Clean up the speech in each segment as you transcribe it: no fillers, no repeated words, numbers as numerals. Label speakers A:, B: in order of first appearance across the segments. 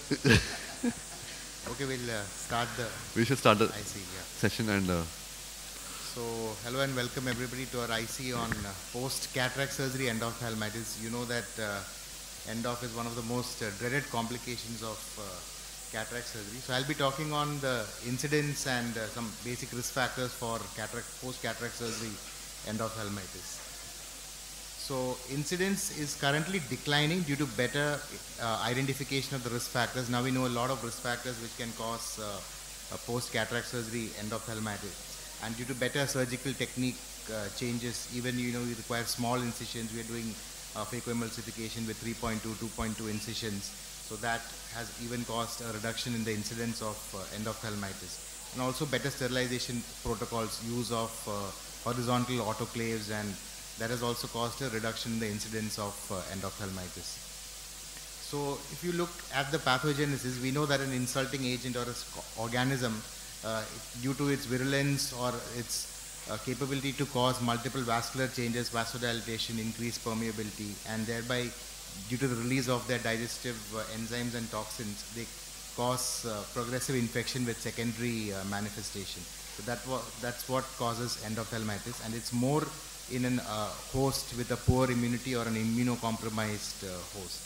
A: Okay, we'll start the
B: We should start the
A: IC. Yeah.
B: session and
A: So, hello and welcome everybody to our IC on post-cataract surgery endophthalmitis. You know that endoph is one of the most dreaded complications of cataract surgery. So, I'll be talking on the incidence and some basic risk factors for post-cataract surgery endophthalmitis. So incidence is currently declining due to better identification of the risk factors. Now we know a lot of risk factors which can cause post-cataract surgery endophthalmitis. And due to better surgical technique changes, even we require small incisions. We are doing phacoemulsification with 3.2, 2.2 incisions. So that has even caused a reduction in the incidence of endophthalmitis. And also better sterilization protocols, use of horizontal autoclaves, and that has also caused a reduction in the incidence of endophthalmitis. So if you look at the pathogenesis, we know that an insulting agent or an organism, due to its virulence or its capability to cause multiple vascular changes, vasodilatation, increased permeability, and thereby due to the release of their digestive enzymes and toxins, they cause progressive infection with secondary manifestation. So that's what causes endophthalmitis, and it's more in a host with a poor immunity or an immunocompromised host.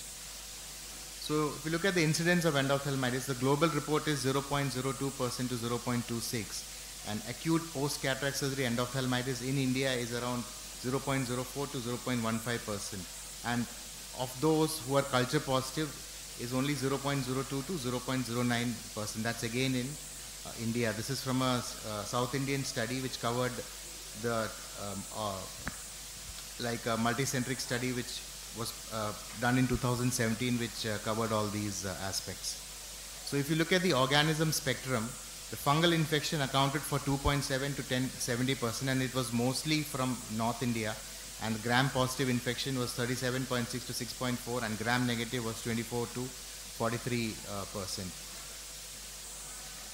A: So if you look at the incidence of endophthalmitis, the global report is 0.02% to 0.26, and acute post-cataract surgery endophthalmitis in India is around 0.04 to 0.15%, and of those who are culture positive is only 0.02 to 0.09%. That's again in India. This is from a South Indian study which covered the like a multicentric study which was done in 2017, which covered all these aspects. So if you look at the organism spectrum, the fungal infection accounted for 2.7 to 70%, and it was mostly from North India, and gram positive infection was 37.6 to 6.4, and gram negative was 24 to 43%.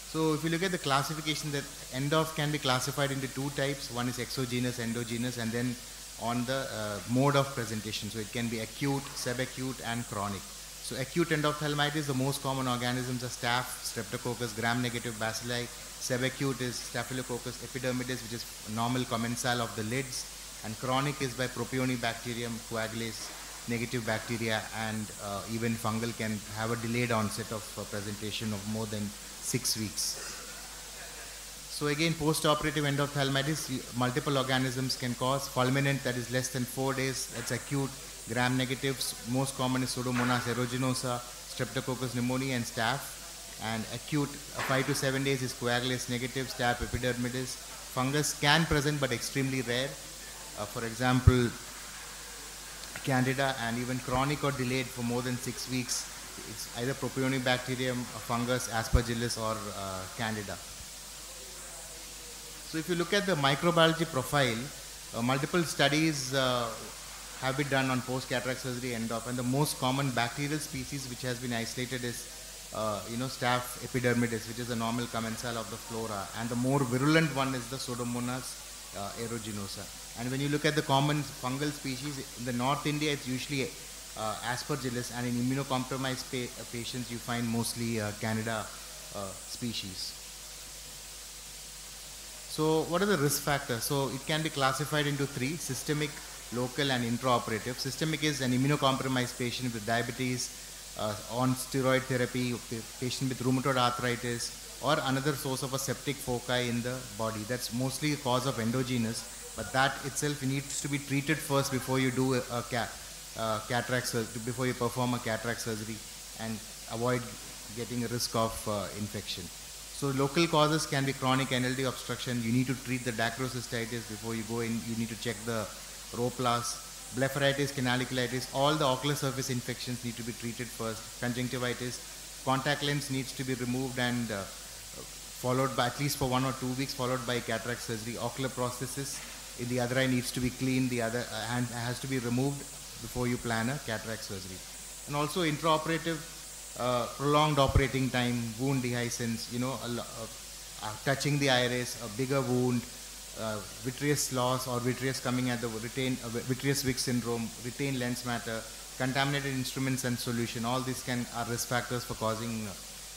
A: So if you look at the classification, that endoph can be classified into two types. One is exogenous, endogenous, and then on the mode of presentation. So it can be acute, subacute, and chronic. So acute endophthalmitis, the most common organisms are staph, streptococcus, gram-negative bacilli. Subacute is staphylococcus epidermidis, which is normal commensal of the lids. And chronic is by propionibacterium, coagulase, negative bacteria, and even fungal can have a delayed onset of presentation of more than 6 weeks. So again, post-operative endophthalmitis, multiple organisms can cause. Fulminant, that is less than 4 days, that's acute. Gram-negative, most common is Pseudomonas aeruginosa, Streptococcus pneumoniae, and staph. And acute, 5 to 7 days is coagulase negative, staph epidermidis. Fungus can present but extremely rare. For example, Candida. And even chronic or delayed for more than 6 weeks, it's either propionibacterium, fungus, aspergillus, or Candida. So if you look at the microbiology profile, multiple studies have been done on post-cataract surgery endoph, and the most common bacterial species which has been isolated is staph epidermidis, which is a normal commensal of the flora, and the more virulent one is the Pseudomonas aeruginosa. And when you look at the common fungal species, in the North India it's usually aspergillus, and in immunocompromised patients you find mostly Candida species. So what are the risk factors? So it can be classified into three: systemic, local, and intraoperative. Systemic is an immunocompromised patient with diabetes, on steroid therapy, patient with rheumatoid arthritis, or another source of a septic foci in the body. That's mostly a cause of endogenous, but that itself needs to be treated first before you do a cataract surgery, before you perform a cataract surgery, and avoid getting a risk of infection. So local causes can be chronic NLD obstruction. You need to treat the dacrocystitis before you go in. You need to check the rhoplast, blepharitis, canaliculitis. All the ocular surface infections need to be treated first. Conjunctivitis, contact lens needs to be removed and followed by at least for 1 or 2 weeks, followed by cataract surgery. Ocular prosthesis in the other eye needs to be cleaned. The other hand has to be removed before you plan a cataract surgery. And also intraoperative, prolonged operating time, wound dehiscence, touching the iris, a bigger wound, vitreous loss or vitreous coming at the vitreous wick syndrome, retained lens matter, contaminated instruments and solution, all these are risk factors for causing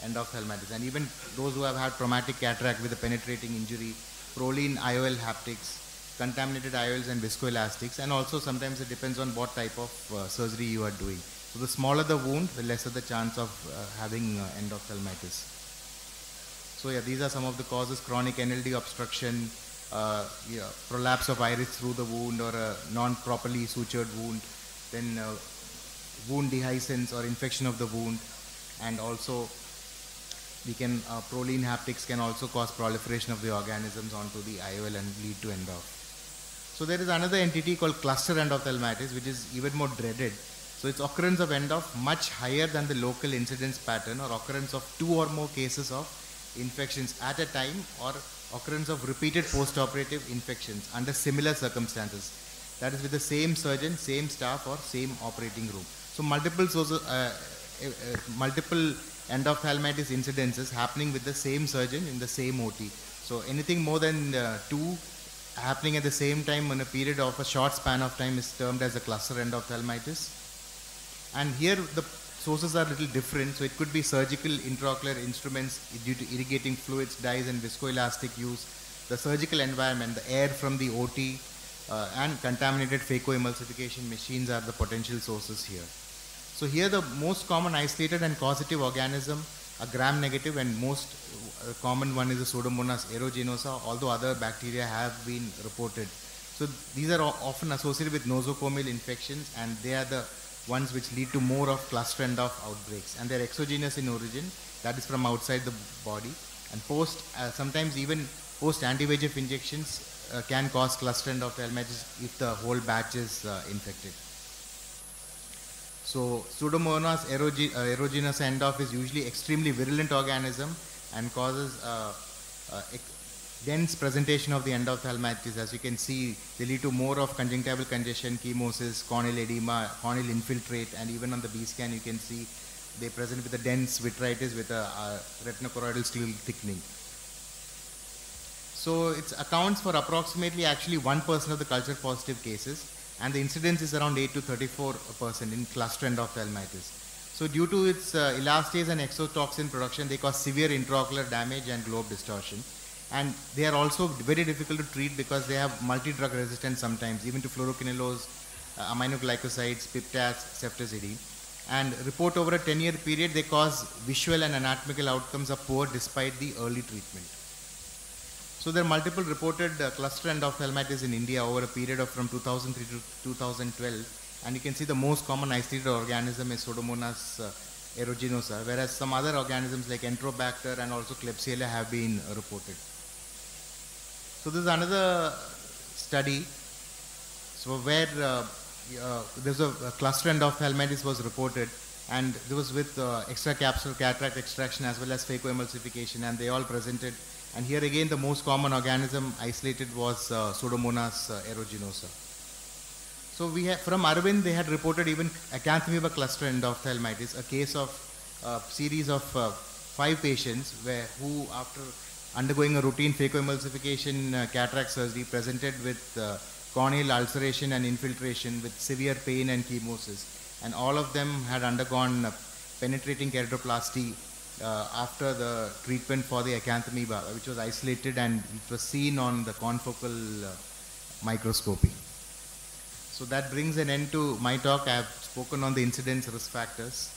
A: endophthalmitis. And even those who have had traumatic cataract with a penetrating injury, proline IOL haptics, contaminated IOLs and viscoelastics, and also sometimes it depends on what type of surgery you are doing. So the smaller the wound, the lesser the chance of having endophthalmitis. So yeah, these are some of the causes: chronic NLD obstruction, prolapse of iris through the wound, or a non-properly sutured wound, then wound dehiscence or infection of the wound, and also we can proline haptics can also cause proliferation of the organisms onto the IOL and lead to endoph. So there is another entity called cluster endophthalmitis, which is even more dreaded. So its occurrence of endoph much higher than the local incidence pattern, or occurrence of 2 or more cases of infections at a time, or occurrence of repeated post-operative infections under similar circumstances. That is with the same surgeon, same staff, or same operating room. So multiple endophthalmitis incidences happening with the same surgeon in the same OT. So anything more than 2 happening at the same time in a period of a short span of time is termed as a cluster endophthalmitis. And here the sources are a little different. So it could be surgical intraocular instruments due to irrigating fluids, dyes and viscoelastic use, the surgical environment, the air from the OT, and contaminated phacoemulsification machines are the potential sources here. So here the most common isolated and causative organism are gram-negative, and most common one is the Pseudomonas aeruginosa, although other bacteria have been reported. So these are often associated with nosocomial infections, and they are the ones which lead to more of cluster endoph outbreaks, and they're exogenous in origin, that is from outside the body, and sometimes even post anti-VEGF injections can cause cluster endophthalmitis if the whole batch is infected. So Pseudomonas aeruginosa endoph is usually extremely virulent organism and causes dense presentation of the endophthalmitis. As you can see, they lead to more of conjunctival congestion, chemosis, corneal edema, corneal infiltrate, and even on the B scan you can see they present with a dense vitritis with a retinochoroidal steel thickening. So it accounts for approximately actually 1% of the culture positive cases, and the incidence is around 8 to 34% in cluster endophthalmitis. So due to its elastase and exotoxin production, they cause severe intraocular damage and globe distortion. And they are also very difficult to treat because they have multi-drug resistance sometimes, even to fluoroquinolones, aminoglycosides, piptas, ceftazidime. And report over a 10-year period, they cause visual and anatomical outcomes are poor despite the early treatment. So there are multiple reported cluster endophthalmitis in India over a period of from 2003 to 2012, and you can see the most common isolated organism is Pseudomonas aeruginosa, whereas some other organisms like Enterobacter and also Klebsiella have been reported. So this is another study, so where there's a cluster endophthalmitis was reported, and this was with extracapsular cataract extraction as well as phacoemulsification, and they all presented. And here again, the most common organism isolated was Pseudomonas aeruginosa. So from Arvind, they had reported even acanthamoeba cluster endophthalmitis, a case of series of 5 patients who after undergoing a routine phacoemulsification cataract surgery presented with corneal ulceration and infiltration with severe pain and chemosis. And all of them had undergone penetrating keratoplasty after the treatment for the acanthamoeba, which was isolated and it was seen on the confocal microscopy. So that brings an end to my talk. I have spoken on the incidence risk factors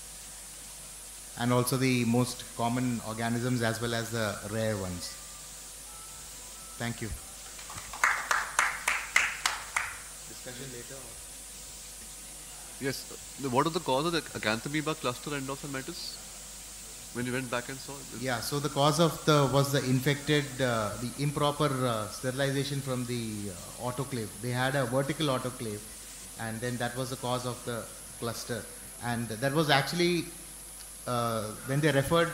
A: and also the most common organisms as well as the rare ones. Thank you. Discussion later?
B: Yes. What was the cause of the acanthamoeba cluster endophthalmitis? When you went back and saw it?
A: Yeah, so the cause of was the infected, the improper sterilization from the autoclave. They had a vertical autoclave, and then that was the cause of the cluster. And that was actually, when they referred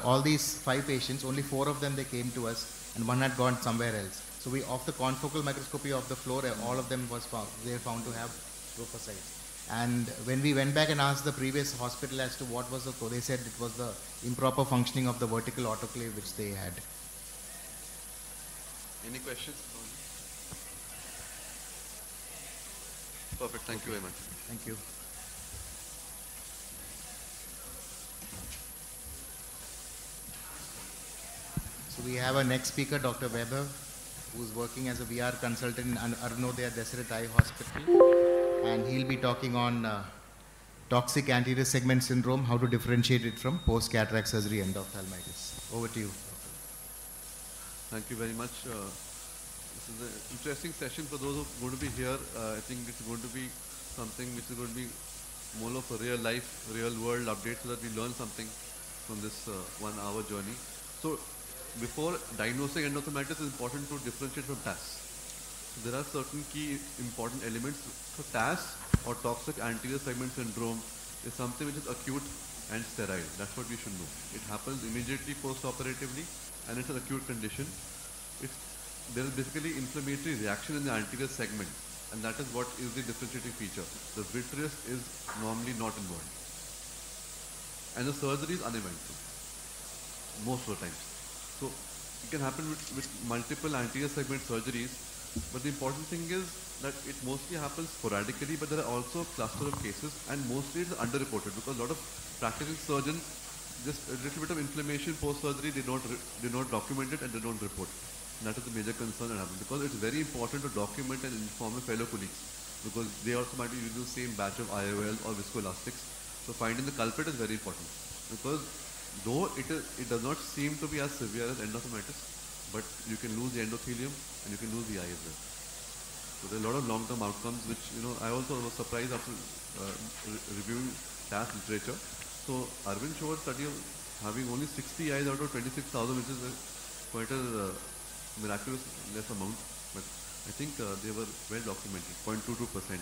A: all these 5 patients, only 4 of them they came to us, and 1 had gone somewhere else. So of the confocal microscopy of the floor, all of them they were found to have trophocytes. And when we went back and asked the previous hospital as to what was the cause, they said it was the improper functioning of the vertical autoclave which they had.
B: Any questions? Perfect. Thank you very much.
A: Thank you. So we have our next speaker, Dr. Vaibhav, who's working as a VR consultant in Arunodaya Dasarath Eye Hospital, and he'll be talking on toxic anterior segment syndrome, how to differentiate it from post-cataract surgery endophthalmitis. Over to you.
B: Thank you very much. This is an interesting session for those who are going to be here. I think it's going to be something which is going to be more of a real life, real world update so that we learn something from this 1 hour journey. So before diagnosing endophthalmitis, it's important to differentiate from TAS. There are certain key important elements. So TAS or toxic anterior segment syndrome is something which is acute and sterile. That's what we should know. It happens immediately post-operatively and it's an acute condition. There is basically inflammatory reaction in the anterior segment, and that is what is the differentiating feature. The vitreous is normally not involved. And the surgery is uneventful most of the times. So it can happen with multiple anterior segment surgeries, but the important thing is that it mostly happens sporadically, but there are also a cluster of cases, and mostly it's underreported because a lot of practicing surgeons, just a little bit of inflammation post-surgery, they don't document it and they don't report. And that is the major concern that happens, because it's very important to document and inform your fellow colleagues, because they also might be using the same batch of IOLs or viscoelastics. So finding the culprit is very important, because though it does not seem to be as severe as endophthalmitis, but you can lose the endothelium and you can lose the eye as well. So there are a lot of long-term outcomes, which, I also was surprised after reviewing TAS literature. So Arvind showed a study of having only 60 eyes out of 26,000, which is quite a miraculous less amount, but I think they were well documented, 0.22%.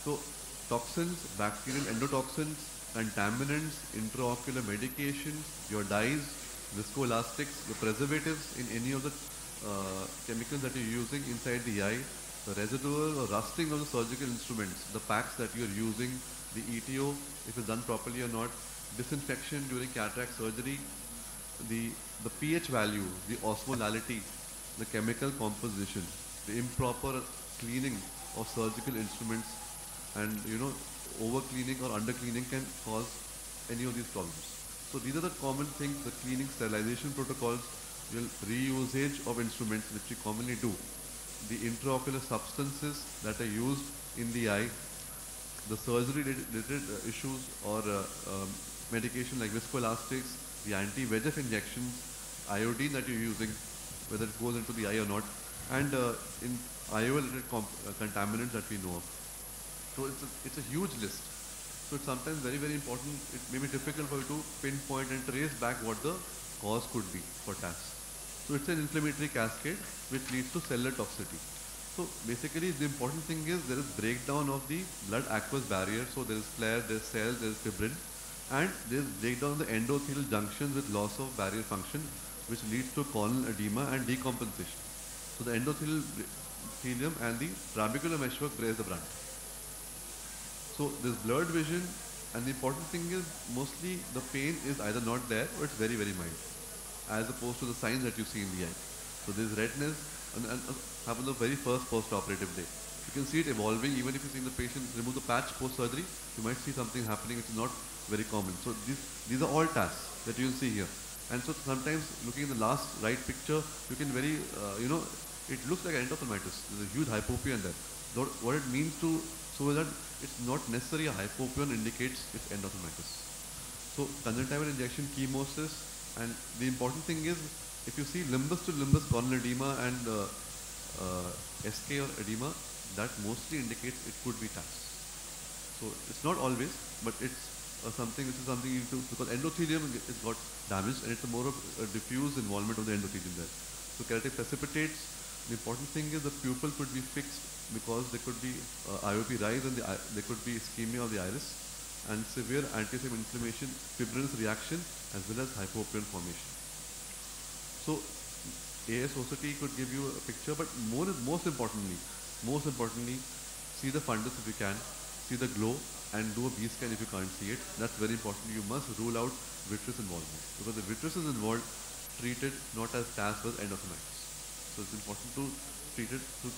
B: So toxins, bacterial endotoxins, contaminants, intraocular medications, your dyes, viscoelastics, the preservatives in any of the chemicals that you're using inside the eye, the residual or rusting of the surgical instruments, the packs that you're using, the ETO, if it's done properly or not, disinfection during cataract surgery, the pH value, the osmolality, the chemical composition, the improper cleaning of surgical instruments, and over cleaning or under cleaning can cause any of these problems. So these are the common things: the cleaning, sterilization protocols, reusage of instruments, which we commonly do, the intraocular substances that are used in the eye, the surgery related issues or medication like viscoelastics, the anti-VEGF injections, iodine that you're using, whether it goes into the eye or not, and in IOL related contaminants that we know of. So it's a huge list. So it's sometimes very, very important. It may be difficult for you to pinpoint and trace back what the cause could be for TAS. So it's an inflammatory cascade which leads to cellular toxicity. So basically the important thing is there is breakdown of the blood aqueous barrier. So there is flare, there is cells, there is fibrin, and there is breakdown of the endothelial junctions with loss of barrier function, which leads to corneal edema and decompensation. So the endothelium and the trabecular meshwork bears the brunt. So this blurred vision, and the important thing is mostly the pain is either not there or it's very, very mild, as opposed to the signs that you see in the eye. So this redness and happens the very first post-operative day. You can see it evolving. Even if you see the patient remove the patch post-surgery, you might see something happening which is not very common. So these are all TAS that you will see here. And so sometimes looking at the last right picture, you can it looks like endophthalmitis. There's a huge hypopyon there. What it means to, so that it's not necessarily a hypopyon indicates it's endophthalmitis. So conjunctival injection, chemosis, and the important thing is, if you see limbus to limbus corneal edema and SK or edema, that mostly indicates it could be TAS. So it's not always, but it's something which is something you do, because endothelium is got damaged and it's more of a diffuse involvement of the endothelium there. So keratic precipitates. The important thing is the pupil could be fixed because there could be IOP rise and there could be ischemia of the iris, and severe anti-segment inflammation, fibrinous reaction, as well as hypopyon formation. So ASOCT could give you a picture, but most importantly, see the fundus if you can, see the glow, and do a B scan if you can't see it. That's very important. You must rule out vitreous involvement, because the vitreous is involved, treated not as TAS but endophthalmitis. So it's important to treat it, to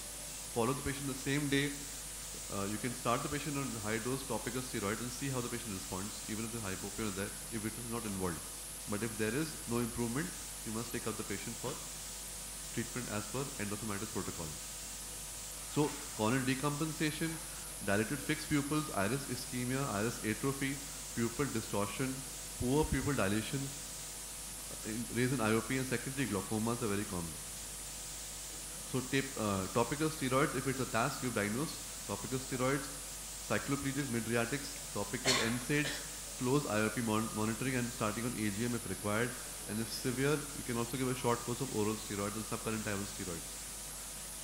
B: follow the patient the same day. You can start the patient on high dose topical steroid and see how the patient responds, even if the hypopyon is there, if it is not involved. But if there is no improvement, you must take up the patient for treatment as per endophthalmitis protocol. So, corneal decompensation, dilated fixed pupils, iris ischemia, iris atrophy, pupil distortion, poor pupil dilation, raise in IOP and secondary glaucomas are very common. So, topical steroids, if it's a TAS, you've diagnosed topical steroids, cycloplegics, mydriatics, topical NSAIDs, close IOP monitoring and starting on AGM if required. And if severe, you can also give a short course of oral steroids and subparenteral steroids.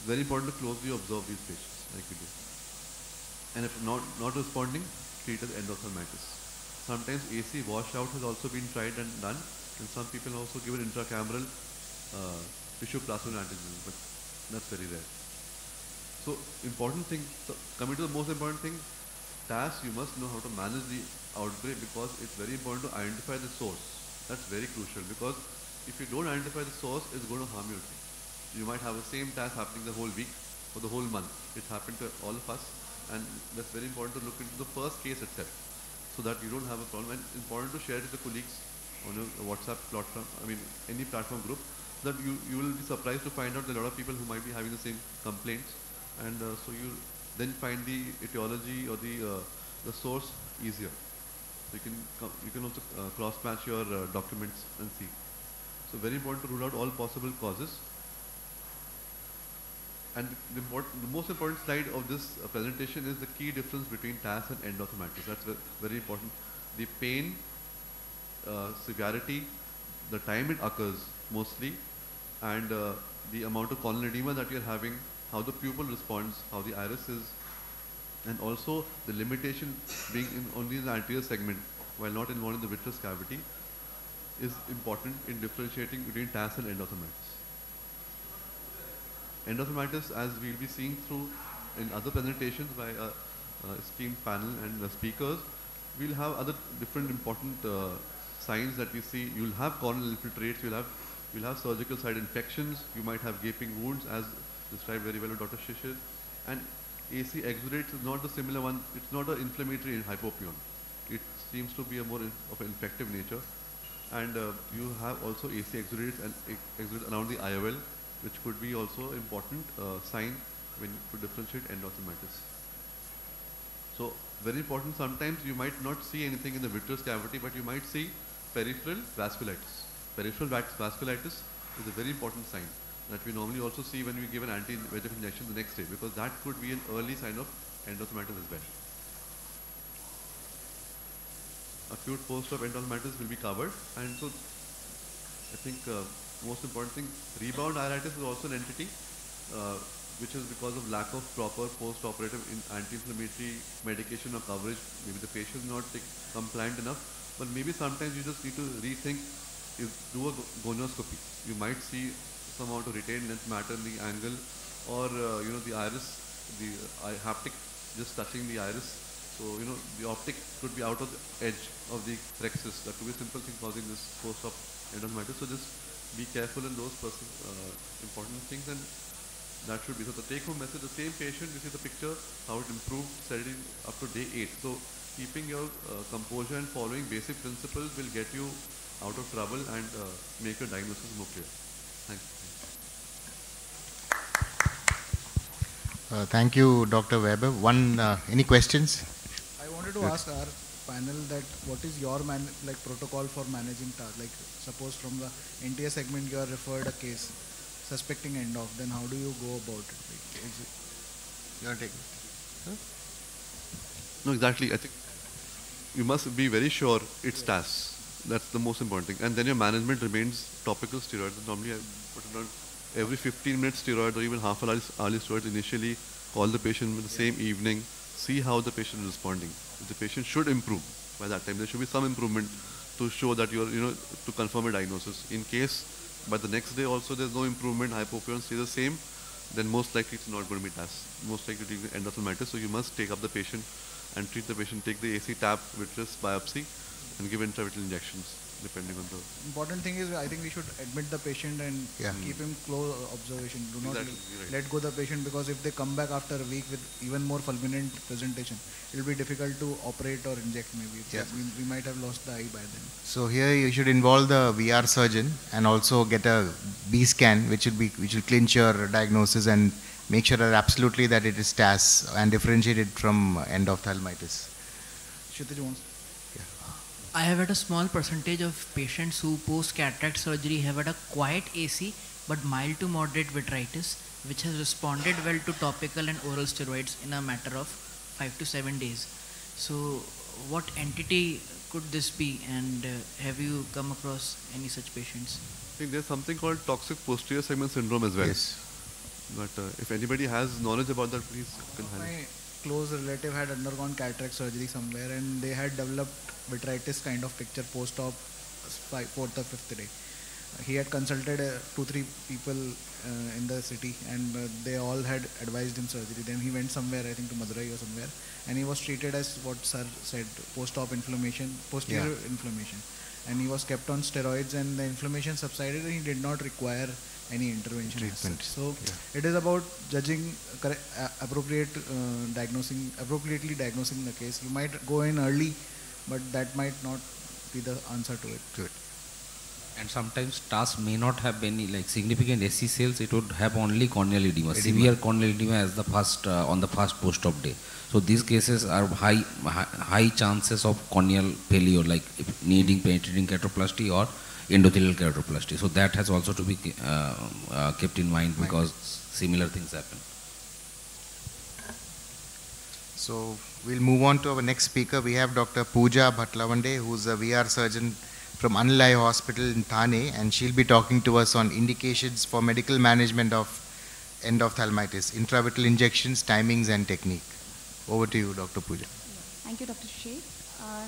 B: Very important to closely observe these patients, like we do. And if not responding, treat as endophthalmitis. Sometimes AC washout has also been tried and done, and some people also given intracameral tissue plasmid antigen, but that's very rare. So important thing, so coming to the most important thing, TAS, you must know how to manage the outbreak because it's very important to identify the source. That's very crucial because if you don't identify the source, it's going to harm your thing. You might have the same TAS happening the whole week or the whole month. It happened to all of us, and that's very important to look into the first case itself so that you don't have a problem. And important to share it with the colleagues on your WhatsApp platform, any platform group, that you will be surprised to find out that a lot of people who might be having the same complaints, and so you then find the etiology or the source easier. So you can also cross-match your documents and see. So very important to rule out all possible causes. And the most important slide of this presentation is the key difference between TAS and endophthalmitis. That's very important. The pain, severity, the time it occurs mostly, and the amount of corneal edema that you're having, how the pupil responds, how the iris is, and also the limitation being only in the anterior segment while not involved in the vitreous cavity is important in differentiating between TAS and endophthalmitis. Endophthalmitis, as we'll be seeing through in other presentations by a esteemed panel and speakers, we'll have other different important signs that we see. You'll have corneal infiltrates, you'll have surgical site infections, you might have gaping wounds as described very well by Dr. Shishir, and AC exudates is not the similar one. It's not an inflammatory hypopion. It seems to be a more of an infective nature. And you have also AC exudates and exudates around the IOL, which could be also important sign when to differentiate endophthalmitis. So very important, sometimes you might not see anything in the vitreous cavity, but you might see peripheral vasculitis. Peripheral vasculitis is a very important sign that we normally also see when we give an anti-VEGF injection the next day, because that could be an early sign of endophthalmitis as well. Acute post-op endophthalmitis will be covered, and so I think most important thing, rebound iritis is also an entity which is because of lack of proper post-operative anti-inflammatory medication or coverage. Maybe the patient is not compliant enough, but maybe sometimes you just need to rethink, do a gonioscopy. You might see some amount of retained lens matter in the angle, or the iris, the haptic just touching the iris. So the optic could be out of the edge of the plexus. That could be a simple thing causing this post-op endophthalmitis. So just be careful in those important things, and that should be. So the take-home message: the same patient, you see the picture, how it improved steadily up to day 8. So keeping your composure and following basic principles will get you out of trouble and make your diagnosis more clear. Thank you.
A: Thank you, Dr. Weber. Any questions?
C: I wanted to ask our panel that what is your protocol for managing TAS? Like suppose from the NTA segment you are referred a case suspecting ENDOF, then how do you go about it?
A: You want to take it? Huh?
B: No, exactly. I think you must be very sure it's TAS. That's the most important thing. And then your management remains topical steroids. Normally I put it on every 15 minutes steroids or even half an hourly steroids initially, call the patient in the same evening, see how the patient is responding. If the patient should improve by that time, there should be some improvement to show that you're, to confirm a diagnosis. In case by the next day also there's no improvement, hypopion stays the same, then most likely it's not going to be TAS. Most likely it will be endophthalmitis. So you must take up the patient and treat the patient, take the AC tap vitreous biopsy and give intravitreal injections. depending on the...
C: Important thing is, I think we should admit the patient and
A: Yeah.
C: keep him close observation. Do not
B: Exactly, right.
C: let go the patient, because if they come back after a week with even more fulminant presentation, it will be difficult to operate or inject maybe.
A: Yeah.
C: We might have lost the eye by then.
A: So here you should involve the VR surgeon and also get a B scan, which will clinch your diagnosis and make sure that absolutely that it is TAS and differentiate it from endophthalmitis.
C: Kshitij wants.
D: I have had a small percentage of patients who post cataract surgery have had a quiet AC but mild to moderate vitritis, which has responded well to topical and oral steroids in a matter of 5 to 7 days. So what entity could this be, and have you come across any such patients?
B: I think there's something called toxic posterior segment syndrome as well.
A: Yes.
B: But if anybody has knowledge about that, please you can highlight.
C: My close relative had undergone cataract surgery somewhere, and they had developed vitritis kind of picture post-op 4th or 5th day. He had consulted 2-3 people in the city, and they all had advised him surgery. Then he went somewhere, I think to Madurai or somewhere, and he was treated as what sir said, post-op inflammation, posterior inflammation. And he was kept on steroids, and the inflammation subsided, and he did not require any intervention.
A: Treatment.
C: So it is about judging, appropriately diagnosing the case. You might go in early, but that might not be the answer to it.
A: Good.
E: And sometimes TAS may not have any like significant SC cells. It would have only corneal edema, severe corneal edema as the first on the first post-op day. So these cases are high chances of corneal failure, like needing penetrating keratoplasty or endothelial keratoplasty. So that has also to be kept in mind, because similar things happen.
A: So we'll move on to our next speaker. We have Dr. Pooja Bhatlavande, who's a VR surgeon from Anilai Hospital in Thane, and she'll be talking to us on indications for medical management of endophthalmitis, intravitreal injections, timings and technique. Over to you, Dr. Pooja.
F: Thank you, Dr. Shade.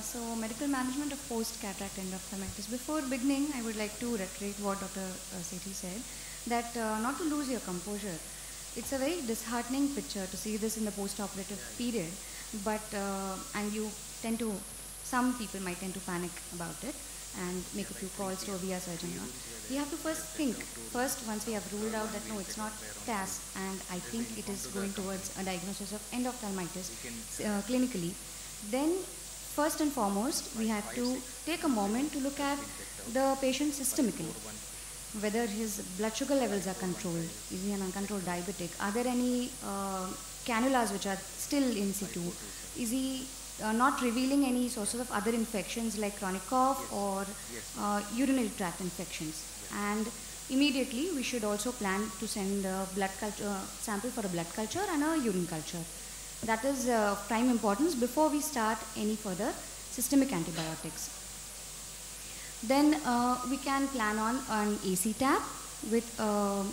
F: So medical management of post-cataract endophthalmitis. Before beginning, I would like to reiterate what Dr. Sethi said, that not to lose your composure. It's a very disheartening picture to see this in the post-operative period, but some people might tend to panic about it and make a few calls to a VR surgeon. We have to first once we have ruled out that no, it's not TAS, and I think it is going towards a diagnosis of endophthalmitis clinically, then first and foremost we have to take a moment to look at the patient systemically, whether his blood sugar levels are controlled, is he an uncontrolled diabetic, are there any cannulas which are still in situ, is he not revealing any sources of other infections like chronic cough or urinary tract infections. And immediately we should also plan to send a blood culture sample for a blood culture and a urine culture. That is of prime importance before we start any further systemic antibiotics. Then we can plan on an AC tap with a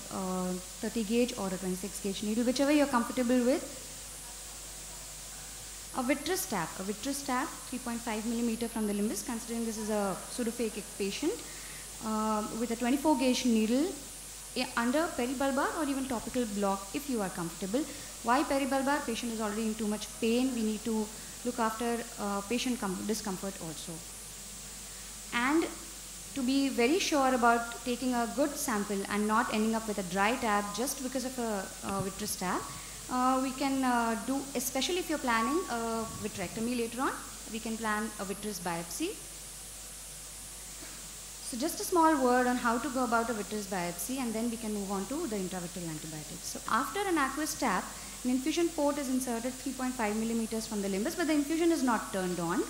F: 30 gauge or a 26 gauge needle, whichever you're comfortable with. A vitreous tap, 3.5 millimeter from the limbus, considering this is a pseudophakic patient, with a 24 gauge needle under peribulbar or even topical block if you are comfortable. Why peribulbar? Patient is already in too much pain. We need to look after patient discomfort also. And to be very sure about taking a good sample and not ending up with a dry tab just because of a vitreous tab, we can do, especially if you're planning a vitrectomy later on, we can plan a vitreous biopsy. So just a small word on how to go about a vitreous biopsy, and then we can move on to the intravitreal antibiotics. So after an aqueous tap, an infusion port is inserted 3.5 millimeters from the limbus, but the infusion is not turned on.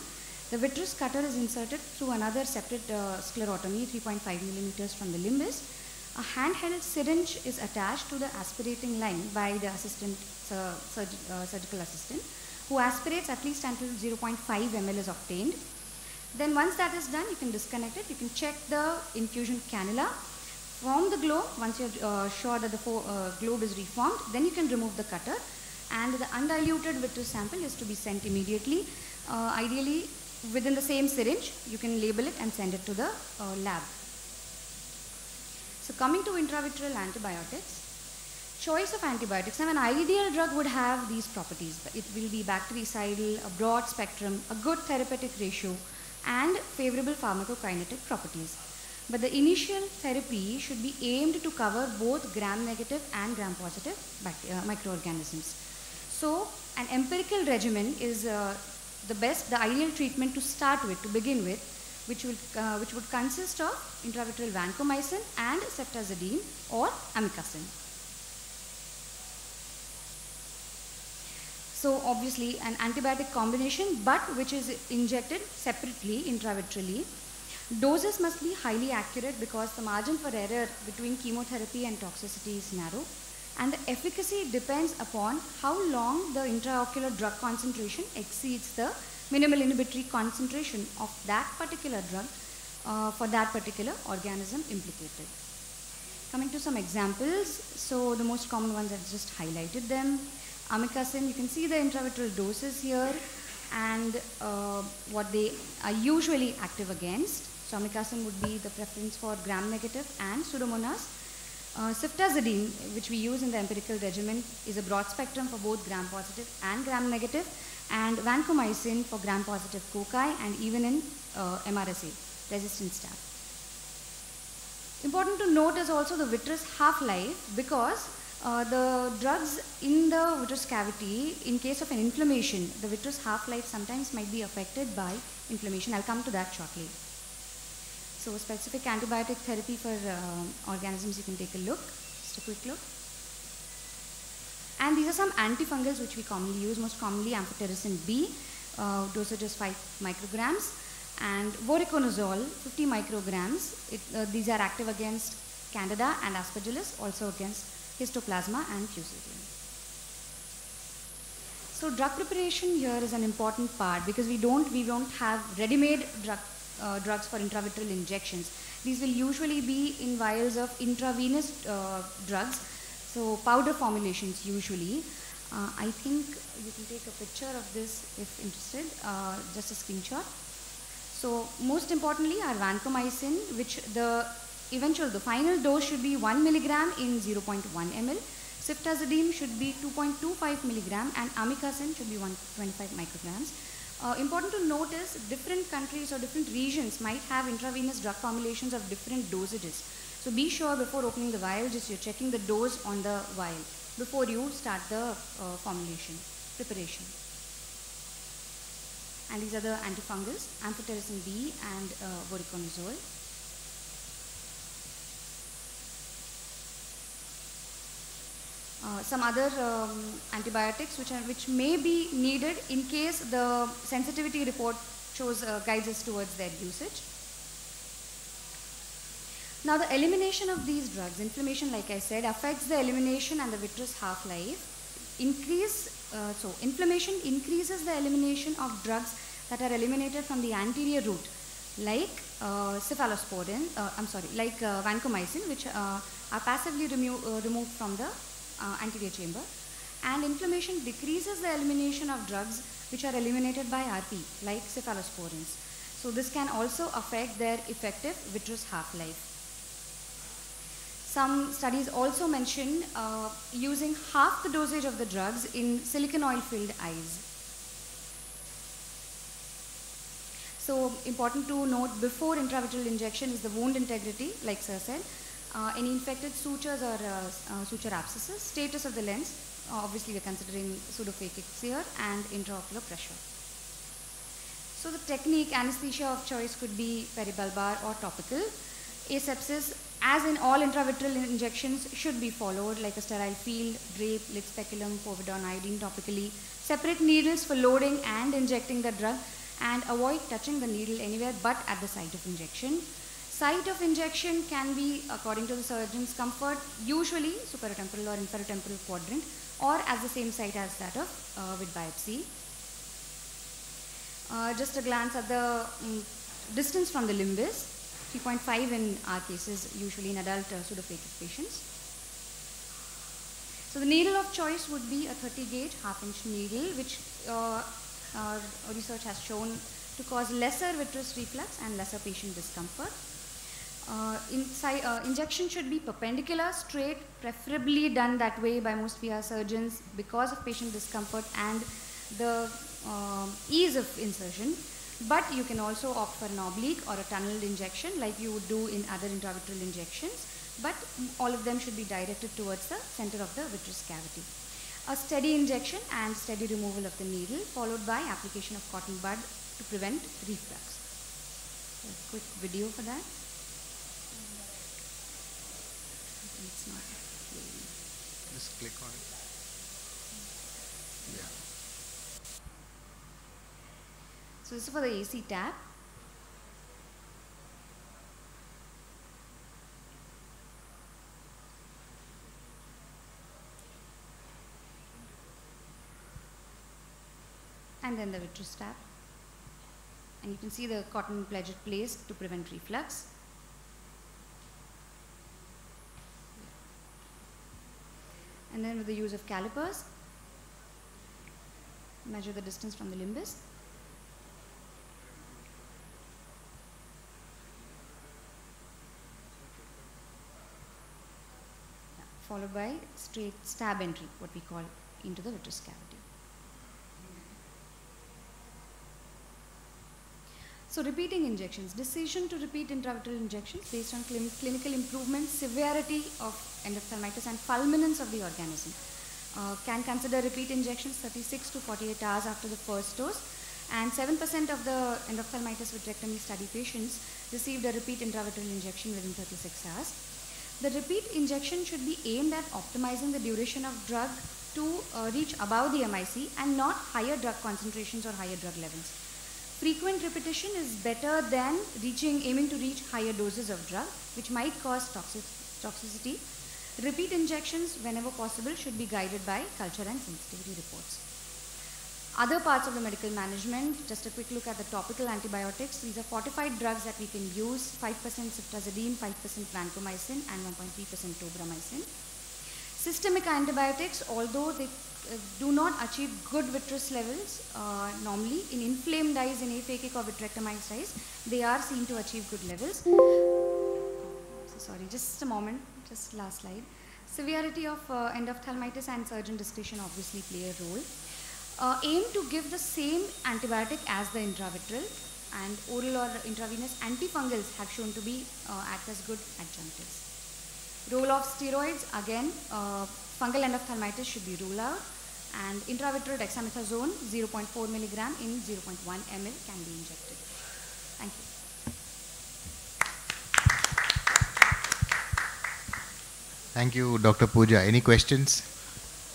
F: The vitreous cutter is inserted through another separate sclerotomy, 3.5 millimeters from the limbus. A handheld syringe is attached to the aspirating line by the assistant, surgical assistant, who aspirates at least until 0.5 ml is obtained. Then once that is done, you can disconnect it. You can check the infusion cannula. Form the globe. Once you're sure that the globe is reformed, then you can remove the cutter. And the undiluted vitreous sample is to be sent immediately. Ideally, within the same syringe, you can label it and send it to the lab. So coming to intravitreal antibiotics, choice of antibiotics. Now, an ideal drug would have these properties. It will be bactericidal, a broad spectrum, a good therapeutic ratio, and favorable pharmacokinetic properties. But the initial therapy should be aimed to cover both gram-negative and gram-positive microorganisms. So an empirical regimen is the ideal treatment to start with, to begin with, which would consist of intravitreal vancomycin and ceftazidime or amikacin. So obviously an antibiotic combination, but which is injected separately intravitreally. Doses must be highly accurate because the margin for error between chemotherapy and toxicity is narrow, and the efficacy depends upon how long the intraocular drug concentration exceeds the minimal inhibitory concentration of that particular drug for that particular organism implicated. Coming to some examples, so the most common ones I've just highlighted them. Amikacin, you can see the intravitreal doses here and what they are usually active against. So amikacin would be the preference for gram-negative and Pseudomonas. Ceftazidime, which we use in the empirical regimen, is a broad spectrum for both gram-positive and gram-negative, and vancomycin for gram-positive cocci and even in MRSA, resistant staph. Important to note is also the vitreous half-life, because the drugs in the vitreous cavity, in case of an inflammation, the vitreous half-life sometimes might be affected by inflammation. I'll come to that shortly. So specific antibiotic therapy for organisms, you can take a look, just a quick look. And these are some antifungals which we commonly use, most commonly amphotericin B, dosage is 5 micrograms, and voriconazole, 50 micrograms. These are active against Candida and Aspergillus, also against Histoplasma and Fusarium. So drug preparation here is an important part, because we don't have ready-made drugs for intravitreal injections. These will usually be in vials of intravenous drugs, so powder formulations usually. I think you can take a picture of this if interested, just a screenshot. So most importantly are vancomycin, which the final dose should be 1 milligram in 0.1 ml. Ceftazidime should be 2.25 milligram and amikacin should be 125 micrograms. Important to note is different countries or different regions might have intravenous drug formulations of different dosages. So be sure before opening the vial, just you're checking the dose on the vial before you start the formulation preparation. And these are the antifungals, amphotericin B and voriconazole. Some other antibiotics which may be needed in case the sensitivity report shows guides us towards their usage. Now the elimination of these drugs, inflammation like I said, affects the elimination and the vitreous half-life. So inflammation increases the elimination of drugs that are eliminated from the anterior route, like cephalosporin, like vancomycin, which are passively removed from the anterior chamber, and inflammation decreases the elimination of drugs which are eliminated by RP, like cephalosporins. So this can also affect their effective vitreous half-life. Some studies also mention using half the dosage of the drugs in silicon oil filled eyes. So important to note before intravitreal injection is the wound integrity, like Sir said. Any infected sutures or suture abscesses, status of the lens, obviously we are considering pseudophakics here, and intraocular pressure. So the technique, anesthesia of choice could be peribulbar or topical. Asepsis, as in all intravitreal injections, should be followed, like a sterile field, drape, lid speculum, povidone, iodine topically. Separate needles for loading and injecting the drug, and avoid touching the needle anywhere but at the site of injection. Site of injection can be, according to the surgeon's comfort, usually superotemporal or inferotemporal quadrant, or at the same site as that of with biopsy. Just a glance at the distance from the limbus, 3.5 in our cases, usually in adult pseudophakic patients. So the needle of choice would be a 30 gauge half-inch needle, which research has shown to cause lesser vitreous reflux and lesser patient discomfort. Injection should be perpendicular, straight, preferably done that way by most VR surgeons because of patient discomfort and the ease of insertion. But you can also opt for an oblique or a tunneled injection like you would do in other intravitreal injections, but all of them should be directed towards the center of the vitreous cavity. A steady injection and steady removal of the needle, followed by application of cotton bud to prevent reflux. A quick video for that. It's not playing.
A: Just click on it. Yeah.
F: So this is for the AC tap. And then the vitreous tap. And you can see the cotton pledget placed to prevent reflux. And then with the use of calipers, measure the distance from the limbus. Followed by straight stab entry, what we call, into the vitreous cavity. So repeating injections, decision to repeat intravitreal injections based on clinical improvement, severity of endophthalmitis and fulminance of the organism. Can consider repeat injections 36 to 48 hours after the first dose, and 7% of the endophthalmitis vitrectomy study patients received a repeat intravitreal injection within 36 hours. The repeat injection should be aimed at optimizing the duration of drug to reach above the MIC and not higher drug concentrations or higher drug levels. Frequent repetition is better than aiming to reach higher doses of drug, which might cause toxicity. Repeat injections, whenever possible, should be guided by culture and sensitivity reports. Other parts of the medical management, just a quick look at the topical antibiotics. These are fortified drugs that we can use: 5% ceftriaxone, 5% vancomycin, and 1.3% tobramycin. Systemic antibiotics, although they do not achieve good vitreous levels normally in inflamed eyes, in aphakic or vitrectomized eyes, they are seen to achieve good levels. So sorry, just a moment, just last slide. Severity of endophthalmitis and surgeon discretion obviously play a role. Aim to give the same antibiotic as the intravitreal, and oral or intravenous antifungals have shown to be act as good adjunctives. Role of steroids, again, fungal endophthalmitis should be ruled out, and intravitreal dexamethasone 0.4 milligram in 0.1 ml can be injected. Thank you.
A: Thank you, Dr. Pooja. Any questions?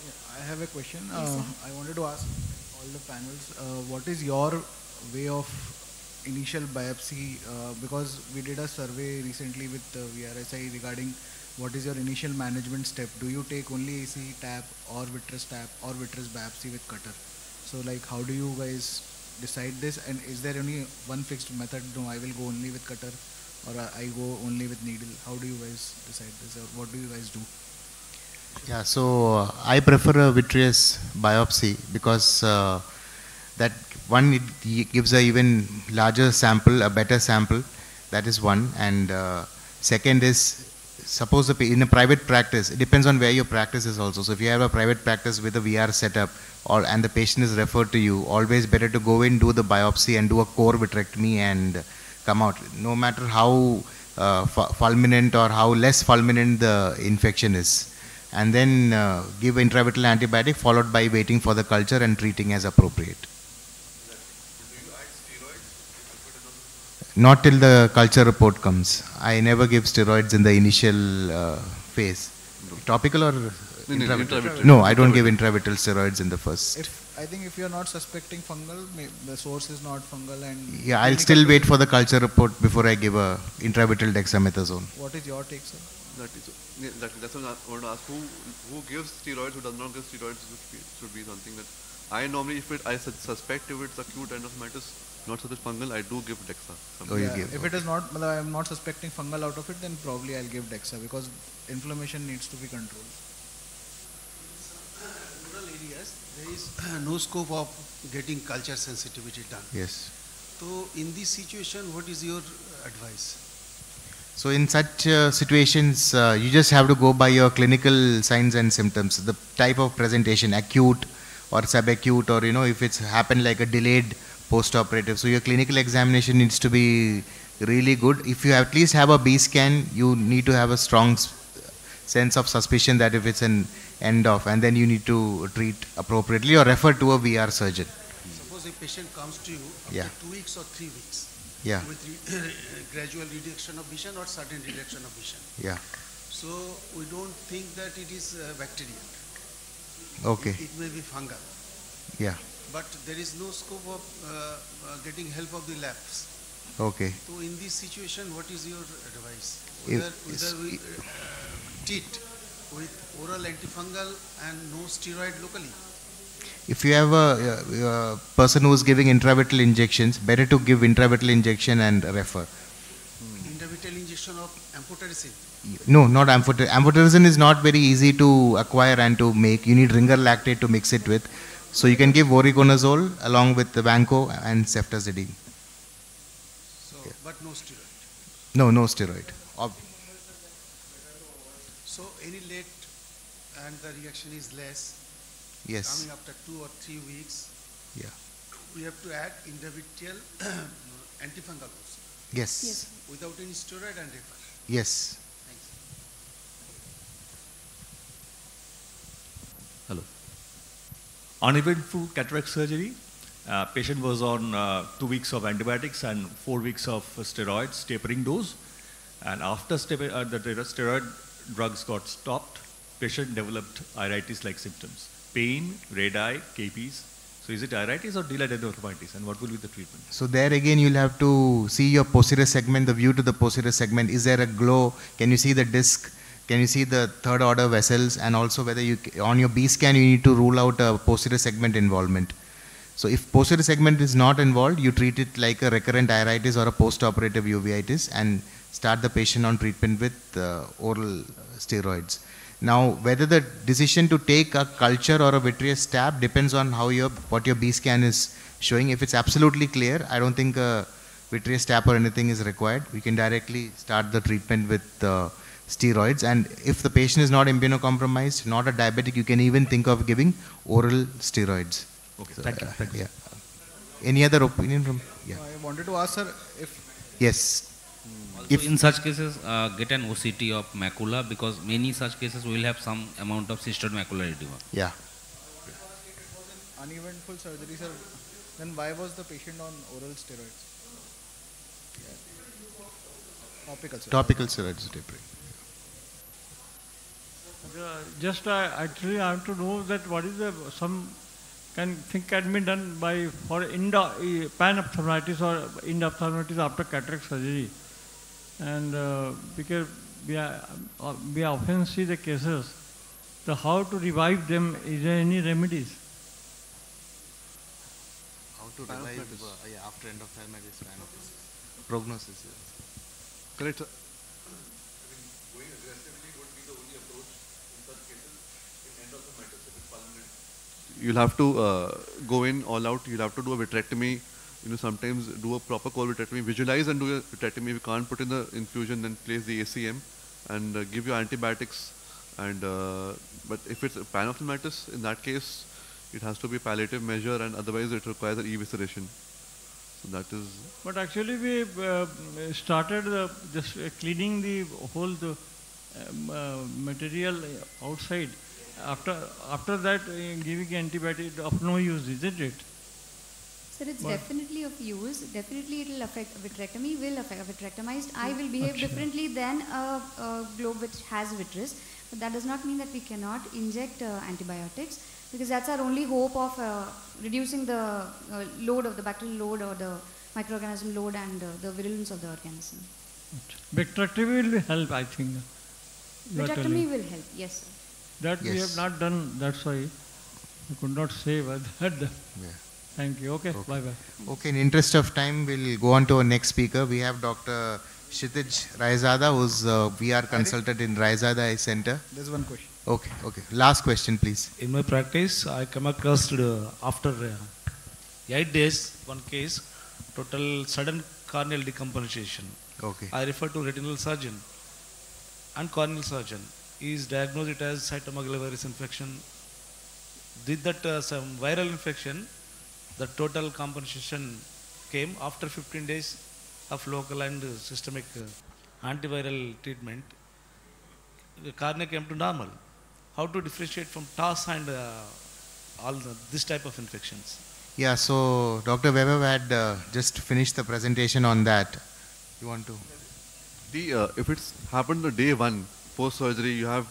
C: Yeah, I have a question.
F: Yes,
C: I wanted to ask all the panels, what is your way of initial biopsy? Because we did a survey recently with VRSI regarding what is your initial management step. Do you take only AC tap or vitreous biopsy with cutter? So like, how do you guys decide this? And is there only one fixed method? No, I will go only with cutter, or I go only with needle. How do you guys decide this, or what do you guys do?
A: Yeah, so I prefer a vitreous biopsy because that one, it gives a even larger sample, a better sample. That is one. And second is, suppose in a private practice, it depends on where your practice is also. So if you have a private practice with a VR setup, and the patient is referred to you, always better to go in, do the biopsy and do a core vitrectomy and come out. No matter how fulminant or how less fulminant the infection is. And then give intravitreal antibiotic followed by waiting for the culture and treating as appropriate. Not till the culture report comes. I never give steroids in the initial phase. Topical or intravitreal? No, I don't give intravitreal steroids in the first.
C: I think if you are not suspecting fungal, the source is not fungal, and
A: yeah, I'll still wait for the culture report before I give a intravitreal dexamethasone.
C: What is your take, sir?
B: That's what I want to ask. Who gives steroids, who does not give steroids should be something that I normally, if I suspect if it's acute endophthalmitis, not such as fungal, I do give Dexa.
A: Oh, you give.
C: If it is not, I am not suspecting fungal out of it, then probably I'll give Dexa because inflammation needs to be controlled.
G: In rural areas, there is no scope of getting culture sensitivity done.
A: Yes.
G: So, in this situation, what is your advice?
A: So in such situations, you just have to go by your clinical signs and symptoms, the type of presentation, acute or subacute, or if it's happened like a delayed post-operative. So your clinical examination needs to be really good. If you at least have a B scan, you need to have a strong sense of suspicion that if it's an end of, and then you need to treat appropriately or refer to a VR surgeon.
G: Suppose a patient comes to you after
A: Yeah.
G: 2 weeks or 3 weeks
A: Yeah,
G: with gradual reduction of vision or sudden reduction of vision.
A: yeah,
G: So we don't think that it is bacterial.
A: okay,
G: It may be fungal.
A: yeah,
G: But there is no scope of getting help of the labs.
A: okay.
G: So in this situation, what is your advice?
A: If-
G: Whether we treat with oral antifungal and no steroid locally.
A: If you have a person who is giving intravitreal injections, better to give intravitreal injection and refer.
G: Intravitreal injection of amphotericin.
A: No, not amphotericin. Amphotericin is not very easy to acquire and to make. You need ringer lactate to mix it with. So you can give voriconazole along with the Vanco and ceftazidime.
G: So, but no steroid.
A: No, no steroid.
G: So any late and the reaction is less,
A: Yes.
G: coming after 2 or 3 weeks,
A: Yeah.
G: we have to add intravitreal antifungal also,
A: Yes.
F: Yes.
G: without any steroid and refer.
A: Yes.
G: Thanks.
H: Hello. Uneventful cataract surgery. Patient was on 2 weeks of antibiotics and 4 weeks of steroids, tapering dose. And after the steroid drugs got stopped, patient developed iritis-like symptoms. Pain, red eye, capies. So is it iritis or delayed endophthalmitis? And what will be the treatment?
A: So there again you'll have to see your posterior segment, the view to the posterior segment. Is there a glow? Can you see the disc? Can you see the third order vessels? And also whether you, on your B scan, you need to rule out a posterior segment involvement. So if posterior segment is not involved, you treat it like a recurrent iritis or a post-operative uveitis and start the patient on treatment with oral steroids. Now, whether the decision to take a culture or a vitreous stab depends on how what your B scan is showing. If it's absolutely clear, I don't think a vitreous stab or anything is required. We can directly start the treatment with steroids. And if the patient is not immunocompromised, not a diabetic, you can even think of giving oral steroids.
H: Okay,
A: So,
H: thank you. Thank you.
A: Yeah. Any other opinion from? Yeah.
C: I wanted to ask, sir, if
A: Yes.
E: Also in such cases, get an OCT of macula, because many such cases will have some amount of cystoid macular edema.
A: Yeah.
C: uneventful surgery, sir, then why was the patient on oral steroids? Topical, sir.
A: Topical steroids tapering.
I: Just actually I have to know that what is the can be done by for panophthalmitis or endophthalmitis after cataract surgery, and because we often see the cases, the how to revive them, is there any remedies?
A: How to revive after endophthalmitis prognosis.
B: Correct. You'll have to go in all out. You'll have to do a vitrectomy. You know, sometimes do a proper core vitrectomy. Visualize and do a vitrectomy. If you can't put in the infusion, then place the ACM and give you antibiotics. And but if it's panophthalmitis, in that case, it has to be a palliative measure, and otherwise it requires an evisceration. So that is.
I: But actually we started just cleaning the whole material outside. After that, giving antibiotic of no use, isn't it?
F: Sir, it's definitely of use. Definitely it will affect, vitrectomy will affect, a vitrectomized eye will behave differently than a globe which has vitreous. But that does not mean that we cannot inject antibiotics, because that's our only hope of reducing the load of the bacterial load or the microorganism load and the virulence of the organism.
I: Vitrectomy will help, I think. you are telling.
F: Vitrectomy will help, yes, sir.
I: That we have not done, that's why we could not say that.
A: Yeah.
I: Thank you. Okay, bye-bye.
A: Okay, in interest of time, we'll go on to our next speaker. We have Dr. Kshitij Raizada, who's a VR consultant in Raizada Eye Center.
C: There's one question.
A: Okay, okay. Last question, please.
J: In my practice, I come across after 8 days, one case, total sudden corneal decompensation.
A: Okay.
J: I refer to retinal surgeon and corneal surgeon. He is diagnosed it as cytomegalovirus infection. Did that some viral infection The total compensation came after 15 days of local and systemic antiviral treatment. The cornea came to normal. How to differentiate from TAS and this type of infections?
A: Yeah, so Dr. Weber had just finished the presentation on that. You want to?
B: If it's happened the day one post surgery, you have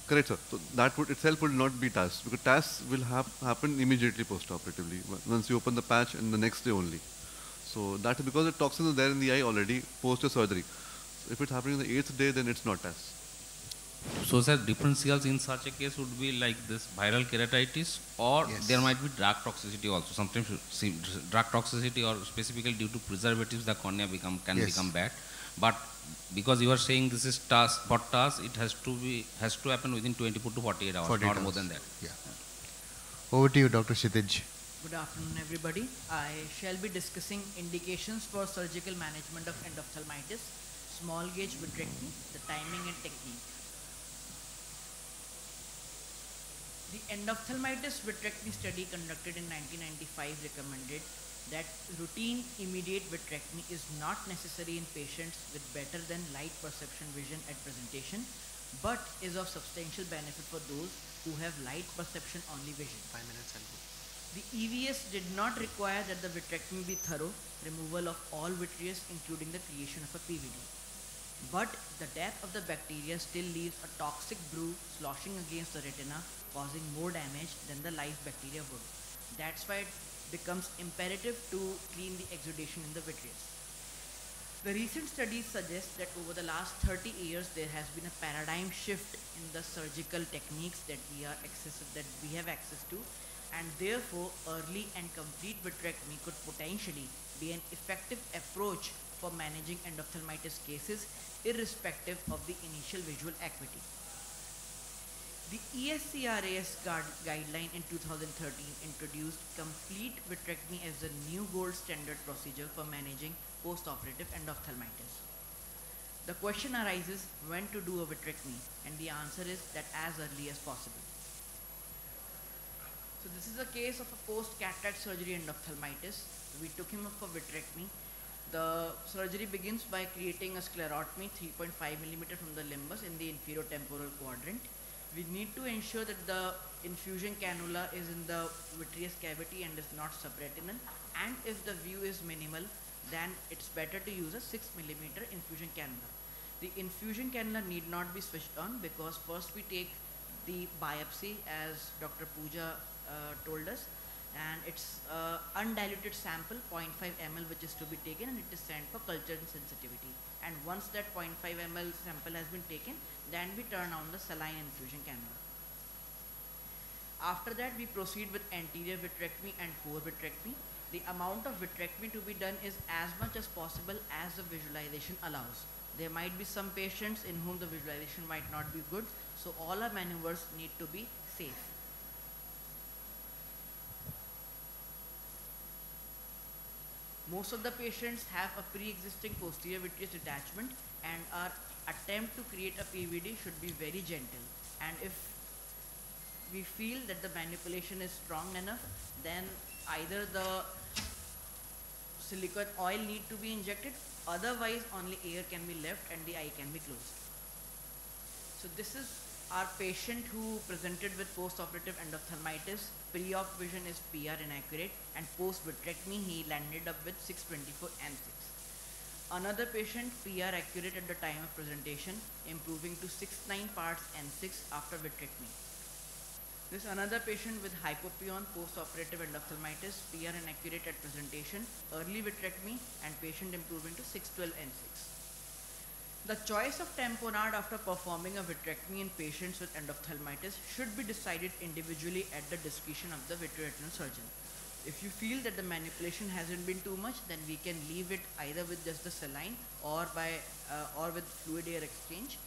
B: correct, sir. So that would itself will not be TAS, because TAS will happen immediately post-operatively once you open the patch, and the next day only. So that is because the toxins are there in the eye already post the surgery. So if it's happening on the 8th day, then it's not TAS.
E: So, sir, differentials in such a case would be like this viral keratitis, or there might be drug toxicity also. Sometimes drug toxicity, or specifically due to preservatives, the cornea can become bad. But because you are saying this is TAS, for TAS, it has to happen within 24 to 48 hours, not more than that.
A: Yeah. Over to you, Dr. Kshitij.
D: Good afternoon, everybody. I shall be discussing indications for surgical management of endophthalmitis, small gauge vitrectomy, the timing and technique. The endophthalmitis vitrectomy study conducted in 1995 recommended that routine immediate vitrectomy is not necessary in patients with better than light perception vision at presentation, but is of substantial benefit for those who have light perception only vision.
G: 5 minutes and go.
D: The EVS did not require that the vitrectomy be thorough, removal of all vitreous including the creation of a PVD. But the death of the bacteria still leaves a toxic brew sloshing against the retina, causing more damage than the live bacteria would. That's why it becomes imperative to clean the exudation in the vitreous. The recent studies suggest that over the last 30 years there has been a paradigm shift in the surgical techniques that we have access to, and therefore early and complete vitrectomy could potentially be an effective approach for managing endophthalmitis cases irrespective of the initial visual acuity. The ESCRAS guideline in 2013 introduced complete vitrectomy as the new gold standard procedure for managing post-operative endophthalmitis. The question arises when to do a vitrectomy, and the answer is that as early as possible. So this is a case of a post-cataract surgery endophthalmitis. We took him up for vitrectomy. The surgery begins by creating a sclerotomy 3.5 mm from the limbus in the inferior temporal quadrant. We need to ensure that the infusion cannula is in the vitreous cavity and is not subretinal, and if the view is minimal, then it's better to use a 6 mm infusion cannula. The infusion cannula need not be switched on because first we take the biopsy, as Dr. Pooja told us, and it's undiluted sample 0.5 ml which is to be taken, and it is sent for culture and sensitivity. And once that 0.5 ml sample has been taken, then we turn on the saline infusion cannula. After that we proceed with anterior vitrectomy and core vitrectomy. The amount of vitrectomy to be done is as much as possible as the visualization allows. There might be some patients in whom the visualization might not be good, so all our maneuvers need to be safe. Most of the patients have a pre-existing posterior vitreous detachment, and our attempt to create a PVD should be very gentle. And if we feel that the manipulation is strong enough, then either the silicone oil need to be injected, otherwise only air can be left and the eye can be closed. So this is our patient who presented with post-operative endophthalmitis. Pre-op vision is PR inaccurate, and post-vitrectomy he landed up with 624 N6. Another patient, PR accurate at the time of presentation, improving to 69 parts N6 after vitrectomy. This another patient with hypopyon post-operative endophthalmitis, PR inaccurate at presentation, early vitrectomy, and patient improving to 612 N6. The choice of tamponade after performing a vitrectomy in patients with endophthalmitis should be decided individually at the discretion of the vitreoretinal surgeon. If you feel that the manipulation hasn't been too much, then we can leave it either with just the saline or with fluid air exchange.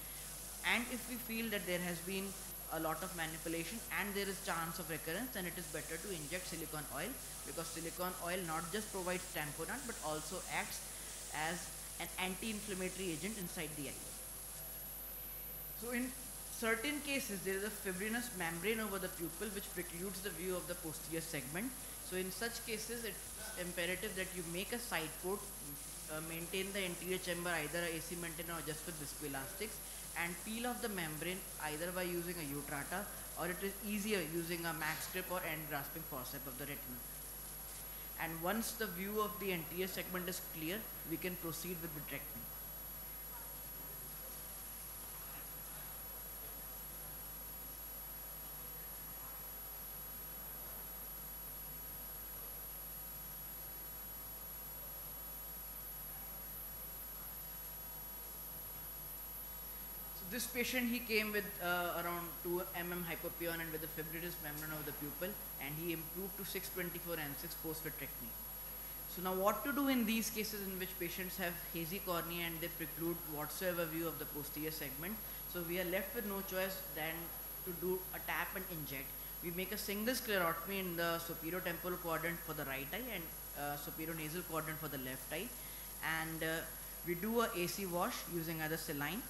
D: And if we feel that there has been a lot of manipulation and there is chance of recurrence, then it is better to inject silicone oil, because silicone oil not just provides tamponade but also acts as an anti-inflammatory agent inside the eye. So in certain cases there is a fibrinous membrane over the pupil which precludes the view of the posterior segment. So in such cases, it's imperative that you make a side port, maintain the anterior chamber either a AC maintainer or just with viscoelastics, and peel off the membrane either by using a Utrata, or it is easier using a max grip or end grasping forceps of the retina. And once the view of the anterior segment is clear, we can proceed with vitrectomy. This patient, he came with around 2 mm hypopyon and with a fibrilous membrane of the pupil, and he improved to 624 N6 post vitrectomy. So now what to do in these cases in which patients have hazy cornea and they preclude whatsoever view of the posterior segment. So we are left with no choice than to do a tap and inject. We make a single sclerotomy in the superior temporal quadrant for the right eye and superior nasal quadrant for the left eye, and we do a AC wash using either saline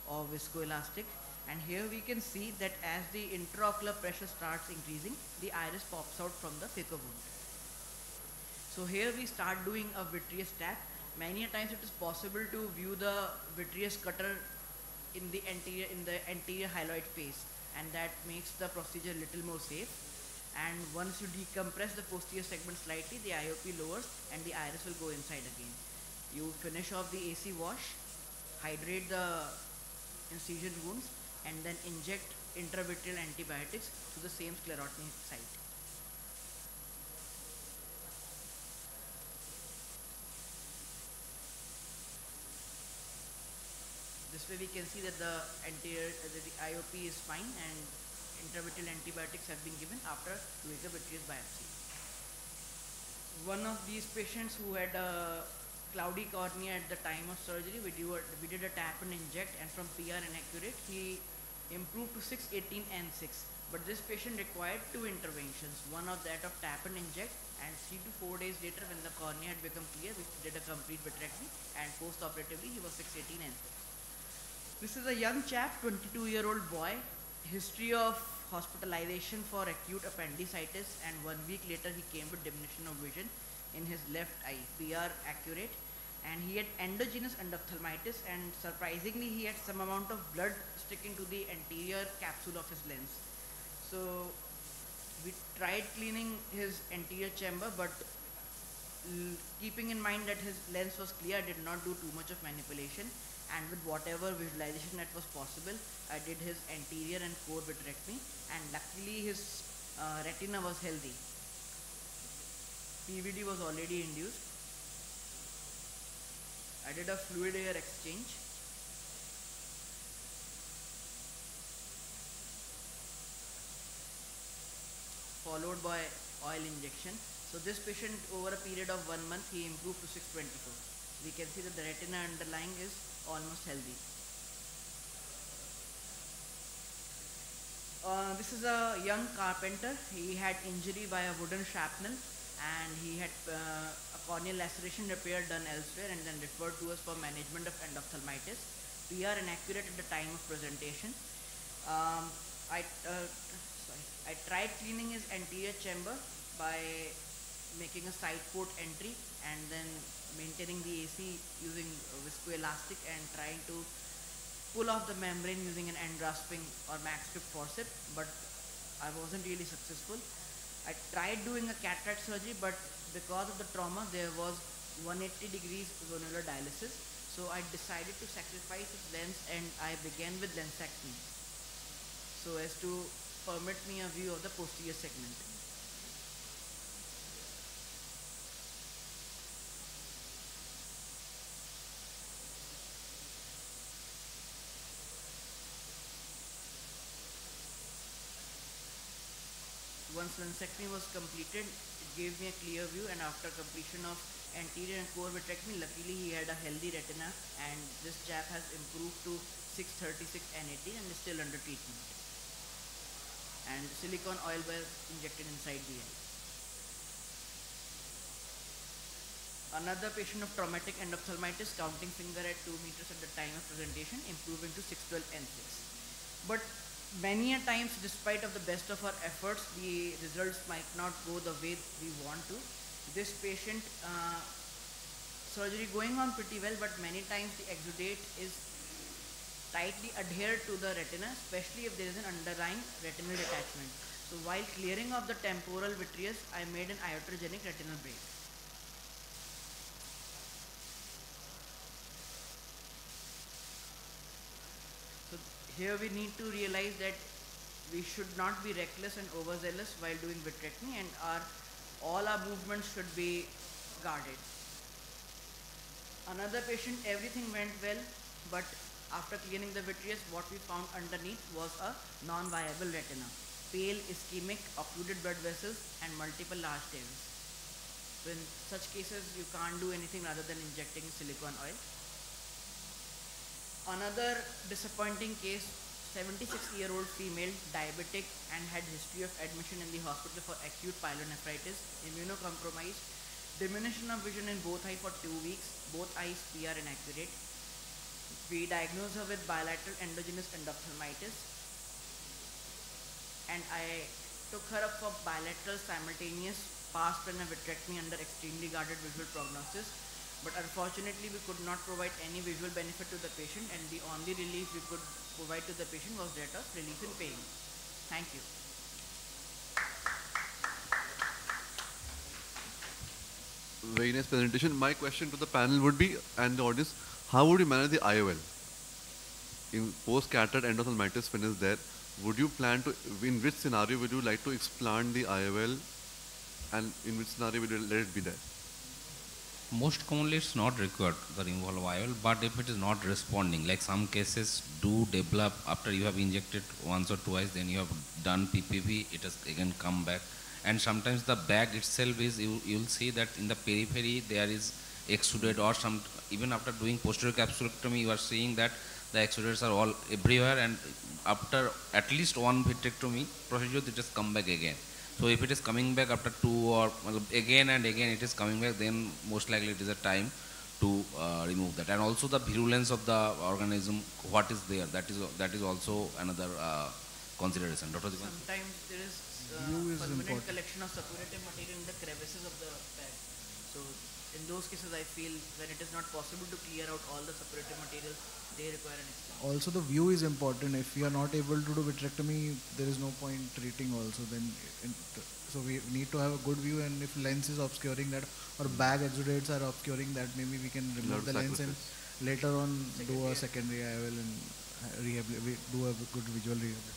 D: or viscoelastic, and here we can see that as the intraocular pressure starts increasing, the iris pops out from the phaco wound. So here we start doing a vitreous tap. Many a times it is possible to view the vitreous cutter in the anterior hyaloid face, and that makes the procedure a little more safe. And once you decompress the posterior segment slightly, the IOP lowers and the iris will go inside again. You finish off the AC wash, hydrate the incision wounds, and then inject intravitreal antibiotics to the same sclerotomy site. This way we can see that the IOP is fine and intravitreal antibiotics have been given after doing a vitreous biopsy. One of these patients who had a cloudy cornea at the time of surgery, we did a tap and inject, and from PR inaccurate, he improved to 618 N6. But this patient required 2 interventions, one of that of tap and inject, and 3 to 4 days later when the cornea had become clear, we did a complete vitrectomy, and post-operatively he was 618 N6. This is a young chap, 22-year-old boy, history of hospitalization for acute appendicitis, and 1 week later he came with diminution of vision in his left eye, PR accurate, and he had endogenous endophthalmitis, and surprisingly he had some amount of blood sticking to the anterior capsule of his lens. So we tried cleaning his anterior chamber, but keeping in mind that his lens was clear, I did not do too much of manipulation, and with whatever visualization that was possible, I did his anterior and core vitrectomy, and luckily his retina was healthy. PVD was already induced. I did a fluid air exchange. Followed by oil injection. So this patient, over a period of 1 month, he improved to 624. We can see that the retina underlying is almost healthy. This is a young carpenter. He had injury by a wooden shrapnel, and he had a corneal laceration repair done elsewhere, and then referred to us for management of endophthalmitis. PR inaccurate at the time of presentation. I tried cleaning his anterior chamber by making a side port entry and then maintaining the AC using viscoelastic and trying to pull off the membrane using an end grasping or max grip forceps, but I wasn't really successful. I tried doing a cataract surgery, but because of the trauma, there was 180 degrees zonular dialysis. So I decided to sacrifice his lens, and I began with lensectomy, so as to permit me a view of the posterior segment. Once lensectomy was completed, it gave me a clear view, and after completion of anterior and core vitrectomy, luckily he had a healthy retina, and this chap has improved to 636 N80 and is still under treatment. And silicone oil was injected inside the eye. Another patient of traumatic endophthalmitis, counting finger at 2 meters at the time of presentation, improving to 612 N6. But many a times, despite of the best of our efforts, the results might not go the way we want to. This patient, surgery going on pretty well, but many times the exudate is tightly adhered to the retina, especially if there is an underlying retinal detachment. So while clearing of the temporal vitreous, I made an iatrogenic retinal break. So here we need to realize that we should not be reckless and overzealous while doing vitrectomy, and all our movements should be guarded. Another patient, everything went well, but after cleaning the vitreous, what we found underneath was a non-viable retina, pale, ischemic, occluded blood vessels, and multiple large tears. So in such cases, you can't do anything rather than injecting silicone oil. Another disappointing case, 76-year-old female, diabetic, and had history of admission in the hospital for acute pyelonephritis, immunocompromised, diminution of vision in both eyes for 2 weeks, both eyes PR inaccurate. We diagnosed her with bilateral endogenous endophthalmitis, and I took her up for bilateral simultaneous pars plana vitrectomy under extremely guarded visual prognosis. But unfortunately, we could not provide any visual benefit to the patient, and the only relief we could provide to the patient was that of relief in pain. Thank you.
B: Very nice presentation. My question to the panel would be, and the audience, how would you manage the IOL? In post-cataract endophthalmitis, when it's there, would you plan to, in which scenario would you like to explant the IOL, and in which scenario would you let it be there?
E: Most commonly it's not required, the removal of IOL, but if it is not responding, like some cases do develop after you have injected once or twice, then you have done PPV, it has again come back. And sometimes the bag itself is, you will see that in the periphery there is exudate, or some, even after doing posterior capsulectomy, you are seeing that the exudates are all everywhere, and after at least one vitrectomy procedure, they just come back again. So if it is coming back after 2 or again and again it is coming back, then most likely it is a time to remove that. And also the virulence of the organism, what is there, that is also another consideration. Dr.
D: Sometimes there is permanent collection of suppurative material in the crevices of the bag. So in those cases, I feel when it is not possible to clear out all the suppurative materials, they require an explant.
C: Also, the view is important. If we are not able to do vitrectomy, there is no point treating also. Then, so we need to have a good view, and if lens is obscuring that, or bag exudates are obscuring that, maybe we can remove the lens and later on do a secondary IOL and do a good visual rehabilitation.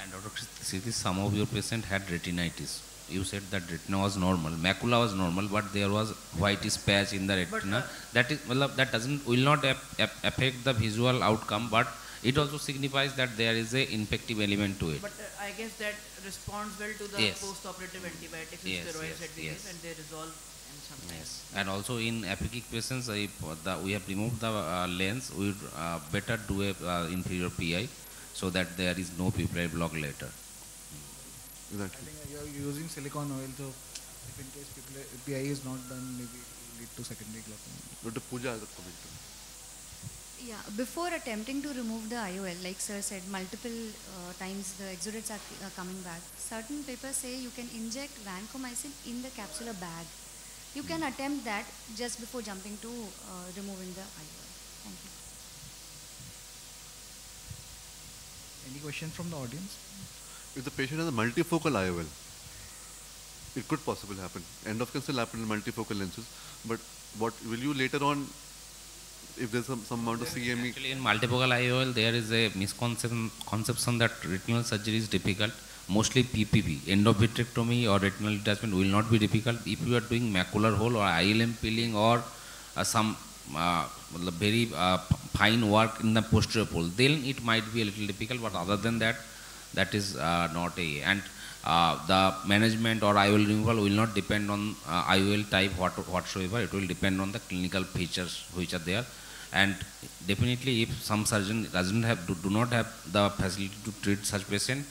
E: And Dr. Kshitij, some of your patients had retinitis. You said that retina was normal, macula was normal, but there was whitish patch in the retina. That is, that will not affect the visual outcome, but it also signifies that there is a infective element to it.
D: But I guess that responds well to the post-operative antibiotics and steroids that we give, and they resolve in some time.
E: Yes, and also in aphakic patients, we have removed the lens. We would better do a inferior PI, so that there is no pupillary block later.
B: Exactly.
C: I think you are using silicone oil, so if in case PI is not done, maybe lead to secondary glaucoma.
B: Dr. Pooja has a comment.
F: Yeah, before attempting to remove the IOL, like sir said, multiple times the exudates are coming back. Certain papers say you can inject vancomycin in the capsular bag. You can attempt that just before jumping to removing the IOL. Thank you.
C: Any question from the audience?
B: If the patient has a multifocal IOL, it could possibly happen. End-off can still happen in multifocal lenses, but what will you later on, if there's some amount of CME?
E: Actually, in multifocal IOL, there is a misconception that retinal surgery is difficult. Mostly PPV, endovitrectomy or retinal detachment will not be difficult. If you are doing macular hole or ILM peeling or some very fine work in the posterior pole, then it might be a little difficult, but other than that, that is not a, and the management or IOL removal will not depend on IOL type whatsoever. It will depend on the clinical features which are there, and definitely if some surgeon do not have the facility to treat such patient,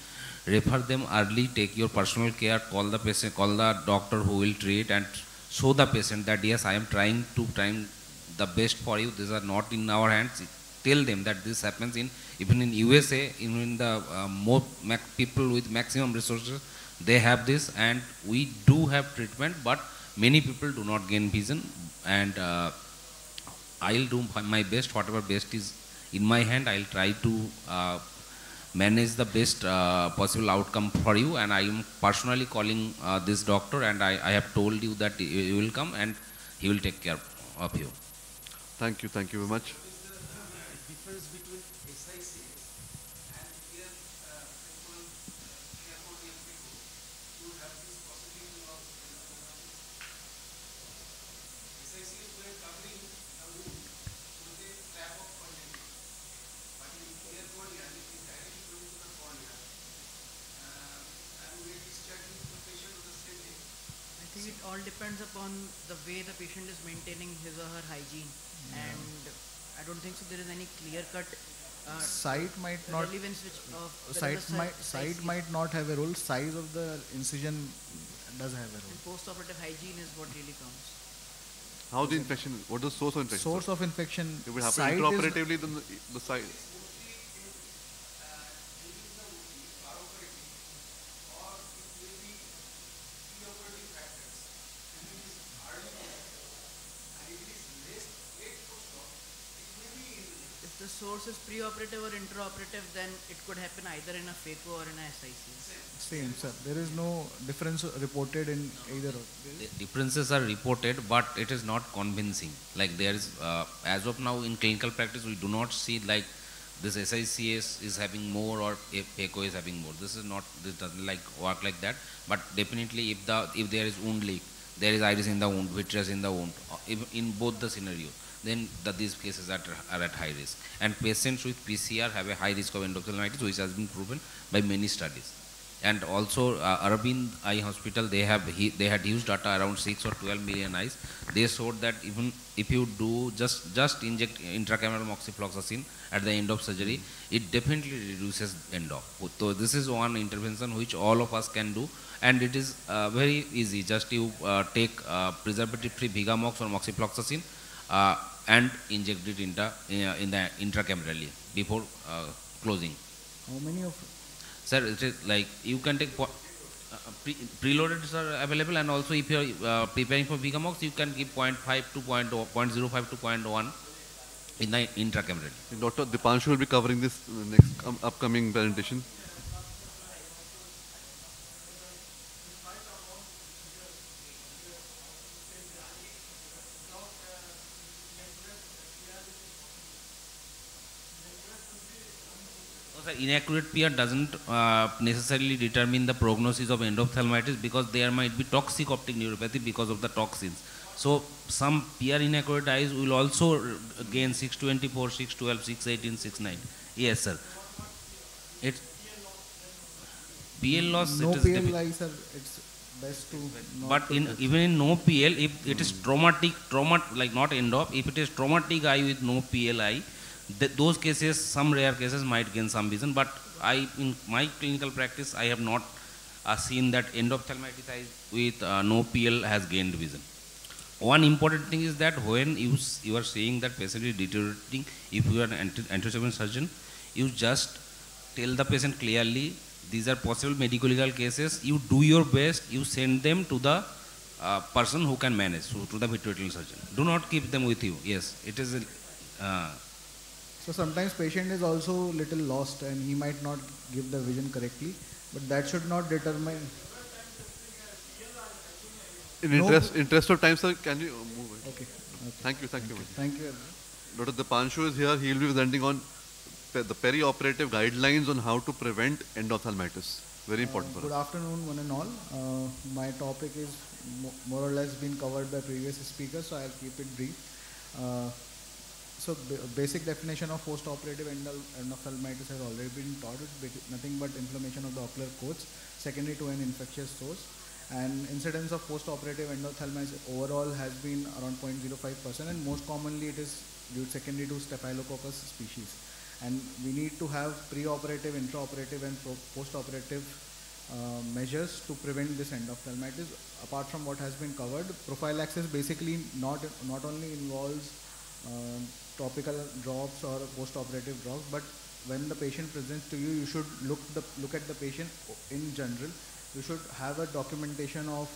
E: refer them early, take your personal care, call the patient, call the doctor who will treat, and show the patient that yes, I am trying the best for you. These are not in our hands. tell them that this happens in, even in USA, even in the more people with maximum resources, they have this, and we do have treatment, but many people do not gain vision, and I'll do my best, whatever best is in my hand. I'll try to manage the best possible outcome for you, and I am personally calling this doctor, and I have told you that you will come and he will take care of you.
B: Thank you very much.
D: It all depends upon the way the patient is maintaining his or her hygiene, and I don't think so there is any clear-cut
C: site might not
D: relevance which
C: site might not have a role. Size of the incision does have a role.
D: And post-operative hygiene is what really counts.
B: How the infection? What is the source of infection?
C: Source of infection.
B: If it happens intraoperatively, then the site.
D: If the source is pre-operative or intraoperative, then it could happen either in a phaco or in a SIC.
C: Same, sir. There is no difference reported in either.
E: The differences are reported, but it is not convincing. Like there is, as of now in clinical practice, we do not see like this SICS is having more or phaco is having more. This doesn't like work like that. But definitely, if there is wound leak, there is iris in the wound, vitreous in the wound, in both the scenarios, then these cases are at high risk. And patients with PCR have a high risk of endophthalmitis, which has been proven by many studies. And also Aravind Eye Hospital, they had huge data around 6 or 12 million eyes. They showed that even if you do just inject intracameral moxifloxacin at the end of surgery, it definitely reduces endo. So this is one intervention which all of us can do, and it is very easy. Just you take preservative-free Vigamox or moxifloxacin and inject it in the intracamerally before closing.
C: How many of?
E: Sir, it is like you can take preloaded are available, and also if you are preparing for Vigamox, you can give 0.5 to 0.05 to 0.1 in the intracamerally.
B: Dr. Dipanshu will be covering this next upcoming presentation.
E: Inaccurate PR doesn't necessarily determine the prognosis of endophthalmitis, because there might be toxic optic neuropathy because of the toxins. So some PR inaccurate eyes will also gain 624, 612, 618, 69. Yes, sir. It's PL loss.
C: No
E: it is
C: PL eye, sir. It's best to.
E: But even in no PL, if it is traumatic, like not endop, if it is traumatic eye with no PL eye, those cases, some rare cases might gain some vision, but in my clinical practice, I have not seen that endophthalmitis eye with no PL has gained vision. One important thing is that when you are saying that patient is deteriorating, if you are an anterior surgeon, you just tell the patient clearly, these are possible medical legal cases, you do your best, you send them to the person who can manage, so to the vitreoretinal surgeon. Do not keep them with you. Yes, it is
C: so sometimes patient is also little lost and he might not give the vision correctly, but that should not determine.
B: In interest of time, sir, can you move it?
C: Okay.
B: Thank you.
C: Thank you.
B: Dr. Dipanshu is here. He will be presenting on the perioperative guidelines on how to prevent endophthalmitis. Very important for us.
C: Good afternoon, one and all. My topic is more or less been covered by previous speakers, so I'll keep it brief. So basic definition of post-operative endophthalmitis has already been taught. It's nothing but inflammation of the ocular coats secondary to an infectious source. And incidence of post-operative endophthalmitis overall has been around 0.05%, and most commonly it is due secondary to Staphylococcus species. And we need to have pre-operative, intraoperative and post-operative measures to prevent this endophthalmitis. Apart from what has been covered, prophylaxis basically not only involves topical drops or post-operative drops, but when the patient presents to you, you should look at the patient in general. You should have a documentation of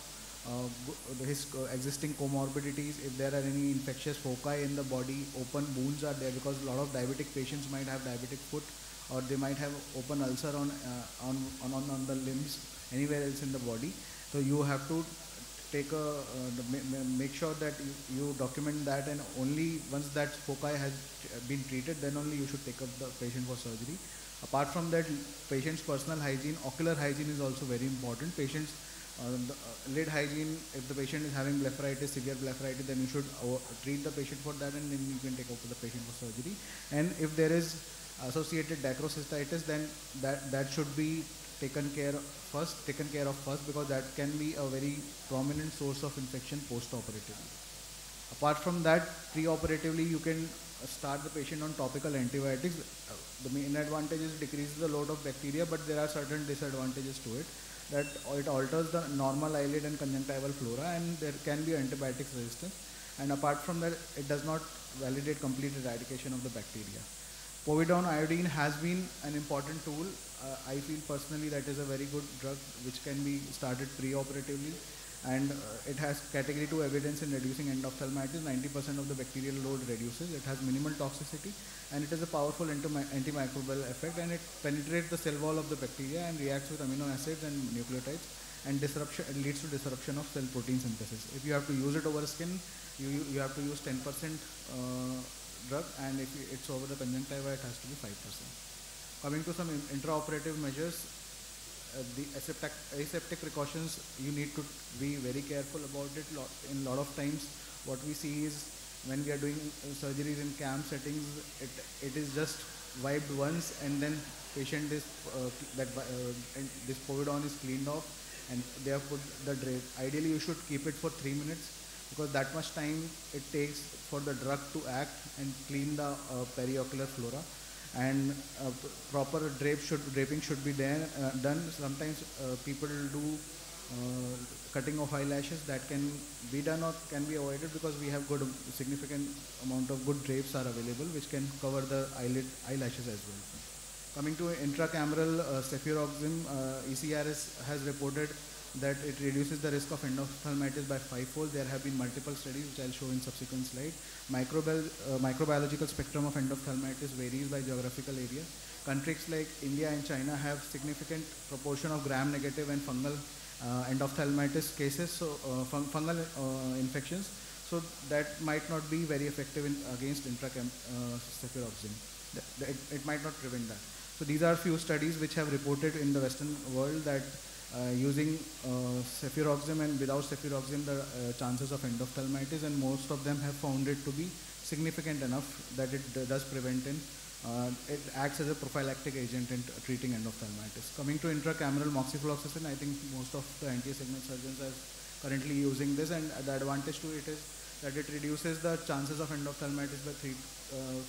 C: his existing comorbidities, if there are any infectious foci in the body, open wounds are there, because a lot of diabetic patients might have diabetic foot, or they might have open ulcer on the limbs, anywhere else in the body. So you have to make sure that you document that, and only once that foci has been treated, then only you should take up the patient for surgery. Apart from that, patient's personal hygiene, ocular hygiene is also very important. Patient's lid hygiene, if the patient is having blepharitis, severe blepharitis, then you should treat the patient for that, and then you can take up the patient for surgery. And if there is associated dacrocystitis, then that should be taken care of first, because that can be a very prominent source of infection post-operatively. Apart from that, pre-operatively you can start the patient on topical antibiotics. The main advantage is decreases the load of bacteria, but there are certain disadvantages to it, that it alters the normal eyelid and conjunctival flora, and there can be antibiotic resistance. And apart from that, it does not validate complete eradication of the bacteria. Povidone iodine has been an important tool. I feel personally that is a very good drug which can be started pre-operatively, and it has category 2 evidence in reducing endophthalmitis. 90% of the bacterial load reduces. It has minimal toxicity, and it has a powerful antimicrobial effect, and it penetrates the cell wall of the bacteria and reacts with amino acids and nucleotides, and it leads to disruption of cell protein synthesis. If you have to use it over skin, you have to use 10% drug, and if it's over the conjunctiva, it has to be 5%. Coming to some intraoperative measures, the aseptic precautions, you need to be very careful about it. In a lot of times, what we see is when we are doing surgeries in camp settings, it is just wiped once, and then patient is this povidone is cleaned off, and they have put the drape. Ideally, you should keep it for 3 minutes, because that much time it takes for the drug to act and clean the periocular flora, and proper draping should be done. Sometimes people do cutting of eyelashes. That can be done or can be avoided, because we have significant amount of good drapes are available which can cover the eyelashes as well. Coming to intracameral cefuroxime, ECRS has reported that it reduces the risk of endophthalmitis by 5-fold. There have been multiple studies which I'll show in subsequent slide. Microbiological spectrum of endophthalmitis varies by geographical area. Countries like India and China have significant proportion of gram-negative and fungal endophthalmitis cases, so fungal infections. So that might not be very effective against cefuroxime. It might not prevent that. So these are few studies which have reported in the Western world that using cefuroxime and without cefuroxime, the chances of endophthalmitis, and most of them have found it to be significant enough that it does prevent it acts as a prophylactic agent in treating endophthalmitis. Coming to intracameral moxifloxacin, I think most of the anterior segment surgeons are currently using this, and the advantage to it is that it reduces the chances of endophthalmitis by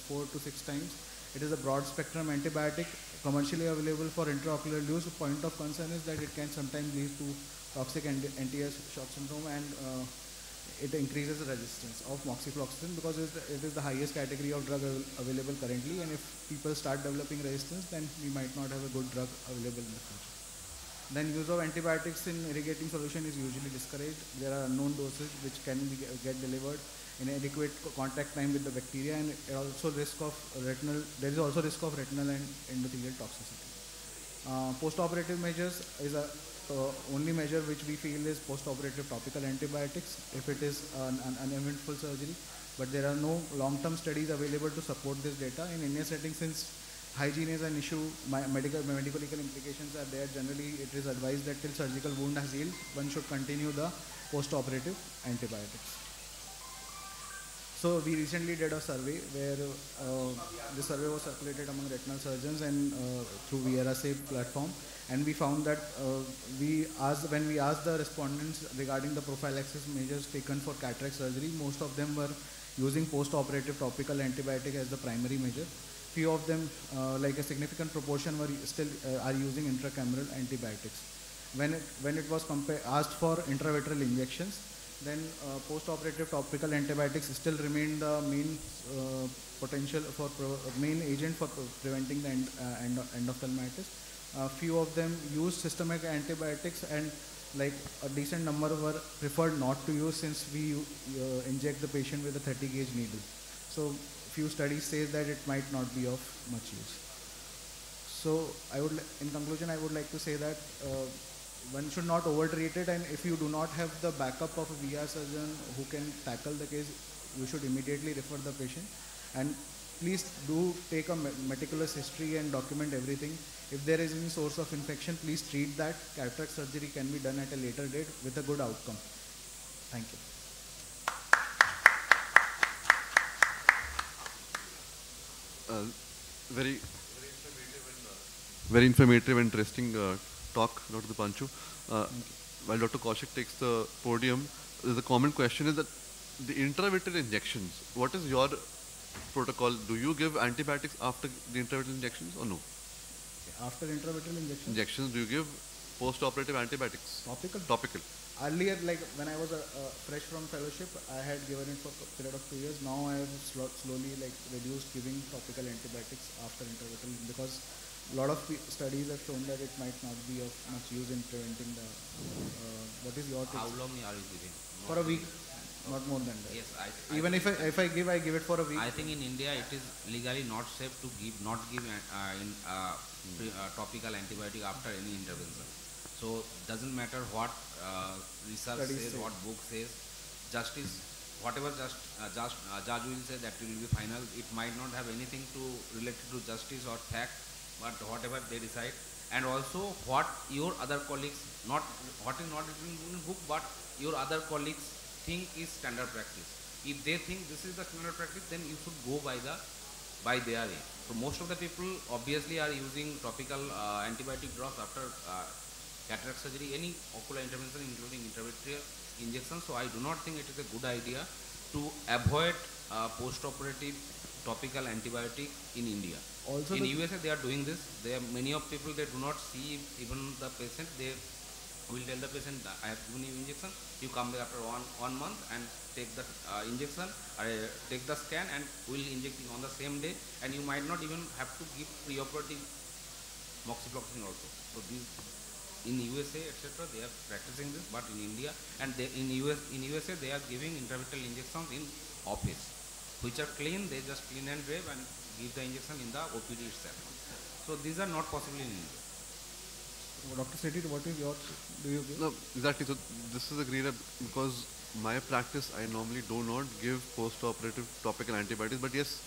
C: 4 to 6 times. It is a broad spectrum antibiotic commercially available for intraocular use. The point of concern is that it can sometimes lead to toxic anterior shock syndrome, and it increases the resistance of moxifloxacin, because it is the highest category of drug available currently, and if people start developing resistance, then we might not have a good drug available in the future. Then use of antibiotics in irrigating solution is usually discouraged. There are unknown doses which can get delivered inadequate contact time with the bacteria, and also risk of retinal. There is also risk of retinal and endothelial toxicity. Post-operative measures is a only measure which we feel is post-operative topical antibiotics if it is an uneventful surgery, but there are no long-term studies available to support this data. In India setting, since hygiene is an issue, medical legal implications are there. Generally, it is advised that till surgical wound has healed, one should continue the post-operative antibiotics. So we recently did a survey where the survey was circulated among retinal surgeons and through VRSA platform, and we found that when we asked the respondents regarding the prophylaxis measures taken for cataract surgery, most of them were using post-operative topical antibiotic as the primary measure. Few of them, like a significant proportion, were still are using intracameral antibiotics. When it was asked for intravitreal injections, then post-operative topical antibiotics still remain the main potential for main agent for preventing the endophthalmitis. Few of them use systemic antibiotics, and like a decent number were preferred not to use since we inject the patient with a 30 gauge needle. So few studies say that it might not be of much use. So in conclusion, I would like to say that one should not overtreat it, and if you do not have the backup of a VR surgeon who can tackle the case, you should immediately refer the patient. And please do take a meticulous history and document everything. If there is any source of infection, please treat that. Cataract surgery can be done at a later date with a good outcome. Thank you.
B: Very informative and interesting talk, Dr. Dipanshu. While Dr. Kaushik takes the podium, the common question is that the intravitreal injections, what is your protocol? Do you give antibiotics after the intravitreal injections or no?
C: After intravitreal
B: injections, do you give post-operative antibiotics? Topical.
C: Earlier, like when I was fresh from fellowship, I had given it for a period of 2 years. Now I have slowly reduced giving topical antibiotics after intravitreal, because a lot of studies have shown that it might not be of much use in preventing the. What is your take?
E: How long are you giving?
C: For a week, not more than that.
E: Yes,
C: even if I give it for a week.
E: I think in India it is legally not safe to not give topical antibiotic after any intervention. So doesn't matter what research says, what book says, whatever judge will say, that will be final. It might not have anything related to justice or fact, but whatever they decide. And also what your other colleagues, what is not written in book, but your other colleagues think is standard practice. If they think this is the standard practice, then you should go by their way. So most of the people obviously are using topical antibiotic drops after cataract surgery, any ocular intervention including intravitreal injection. So I do not think it is a good idea to avoid post-operative topical antibiotic in India. Also in USA they are doing this. There are many of people, they do not see even the patient. They will tell the patient, I have given you injection, you come back after one month and take the injection, take the scan, and will inject it on the same day, and you might not even have to give preoperative moxifloxacin also. So these in USA, etc., they are practicing this, but in India and in USA they are giving intravitreal injections in office, which are clean. They just clean and drape and give the injection in the OPD itself. So these are not possible in India.
C: Dr. Sethi, what is yours? Do you give?
B: No, exactly. So this is agreed, because my practice, I normally do not give post-operative topical antibiotics, but yes,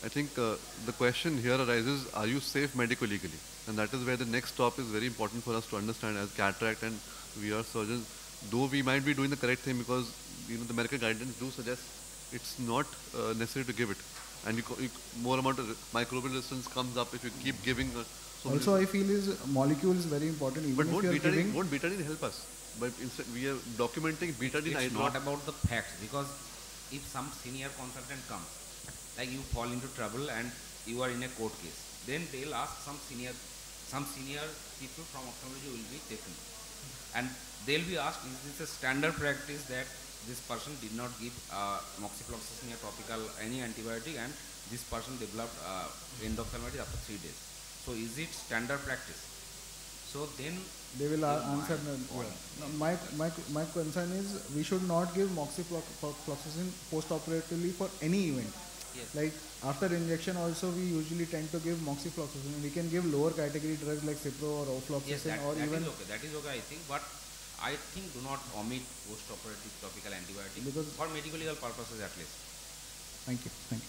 B: I think the question here arises, are you safe medico-legally? And that is where the next stop is very important for us to understand as cataract and VR surgeons. Though we might be doing the correct thing, because the medical guidance do suggest it's not necessary to give it. And more amount of microbial resistance comes up if you keep giving.
C: Also, I feel molecule is very important. Even
B: but
C: if
B: won't betadine help us? But instead we are documenting betadine.
E: It's not about the facts, because if some senior consultant comes, like you fall into trouble and you are in a court case, then they'll ask some senior people from ophthalmology will be taken, and they'll be asked, is this a standard practice that this person did not give moxifloxacin or topical any antibiotic, and this person developed endophthalmitis after 3 days? So is it standard practice? So then
C: they will answer. My concern is we should not give moxifloxacin post-operatively for any event.
E: Yes.
C: Like after injection also we usually tend to give moxifloxacin. We can give lower category drugs like Cipro or ofloxacin.
E: Yes, that
C: even.
E: Is okay. That is okay, I think. But I think do not omit post-operative topical antibiotic because for medical legal purposes at least.
C: Thank you. Thank you.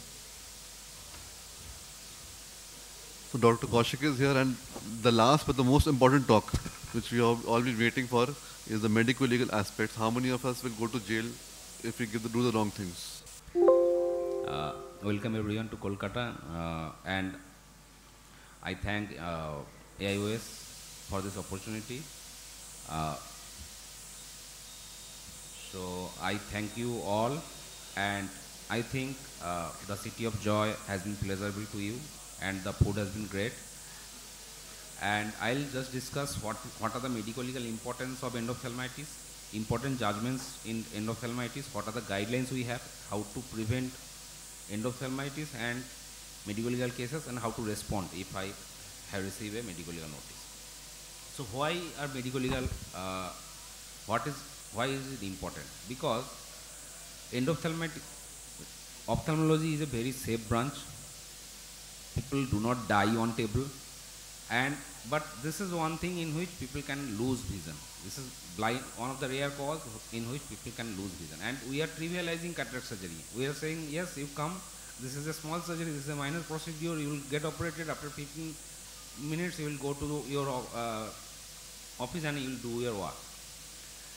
B: So Dr. Kaushik is here, and the last but the most important talk, which we have all been waiting for, is the medico-legal aspects. How many of us will go to jail if we do the wrong things?
E: Welcome everyone to Kolkata, and I thank AIOS for this opportunity. So I thank you all, and I think the City of Joy has been pleasurable to you, and the food has been great. And I'll just discuss what are the medico-legal importance of endophthalmitis. important judgments in endophthalmitis, what are the guidelines we have, how to prevent endophthalmitis and medical legal cases, and how to respond if I have received a medical legal notice. So why are medical legal, why is it important? Because ophthalmology is a very safe branch. People do not die on table, but this is one thing in which people can lose vision. This is one of the rare causes in which people can lose vision, and we are trivializing cataract surgery. We are saying, yes, you come, this is a small surgery, this is a minor procedure, you will get operated, after 15 minutes you will go to your office and you will do your work.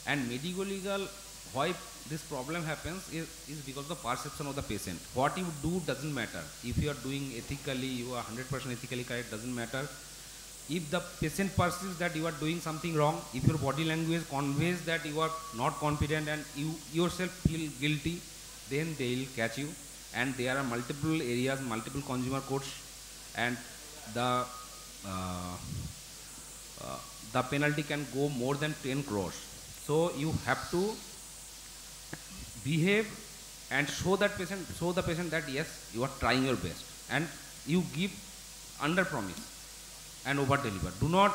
E: And medical legal, why this problem happens is because of the perception of the patient. What you do doesn't matter. If you are doing ethically, you are 100% ethically correct, doesn't matter. If the patient perceives that you are doing something wrong, if your body language conveys that you are not confident and you yourself feel guilty, then they will catch you. And there are multiple areas, multiple consumer courts, and the penalty can go more than 10 crores. So you have to behave and show the patient that yes, you are trying your best, and you give under promise and over deliver. Do not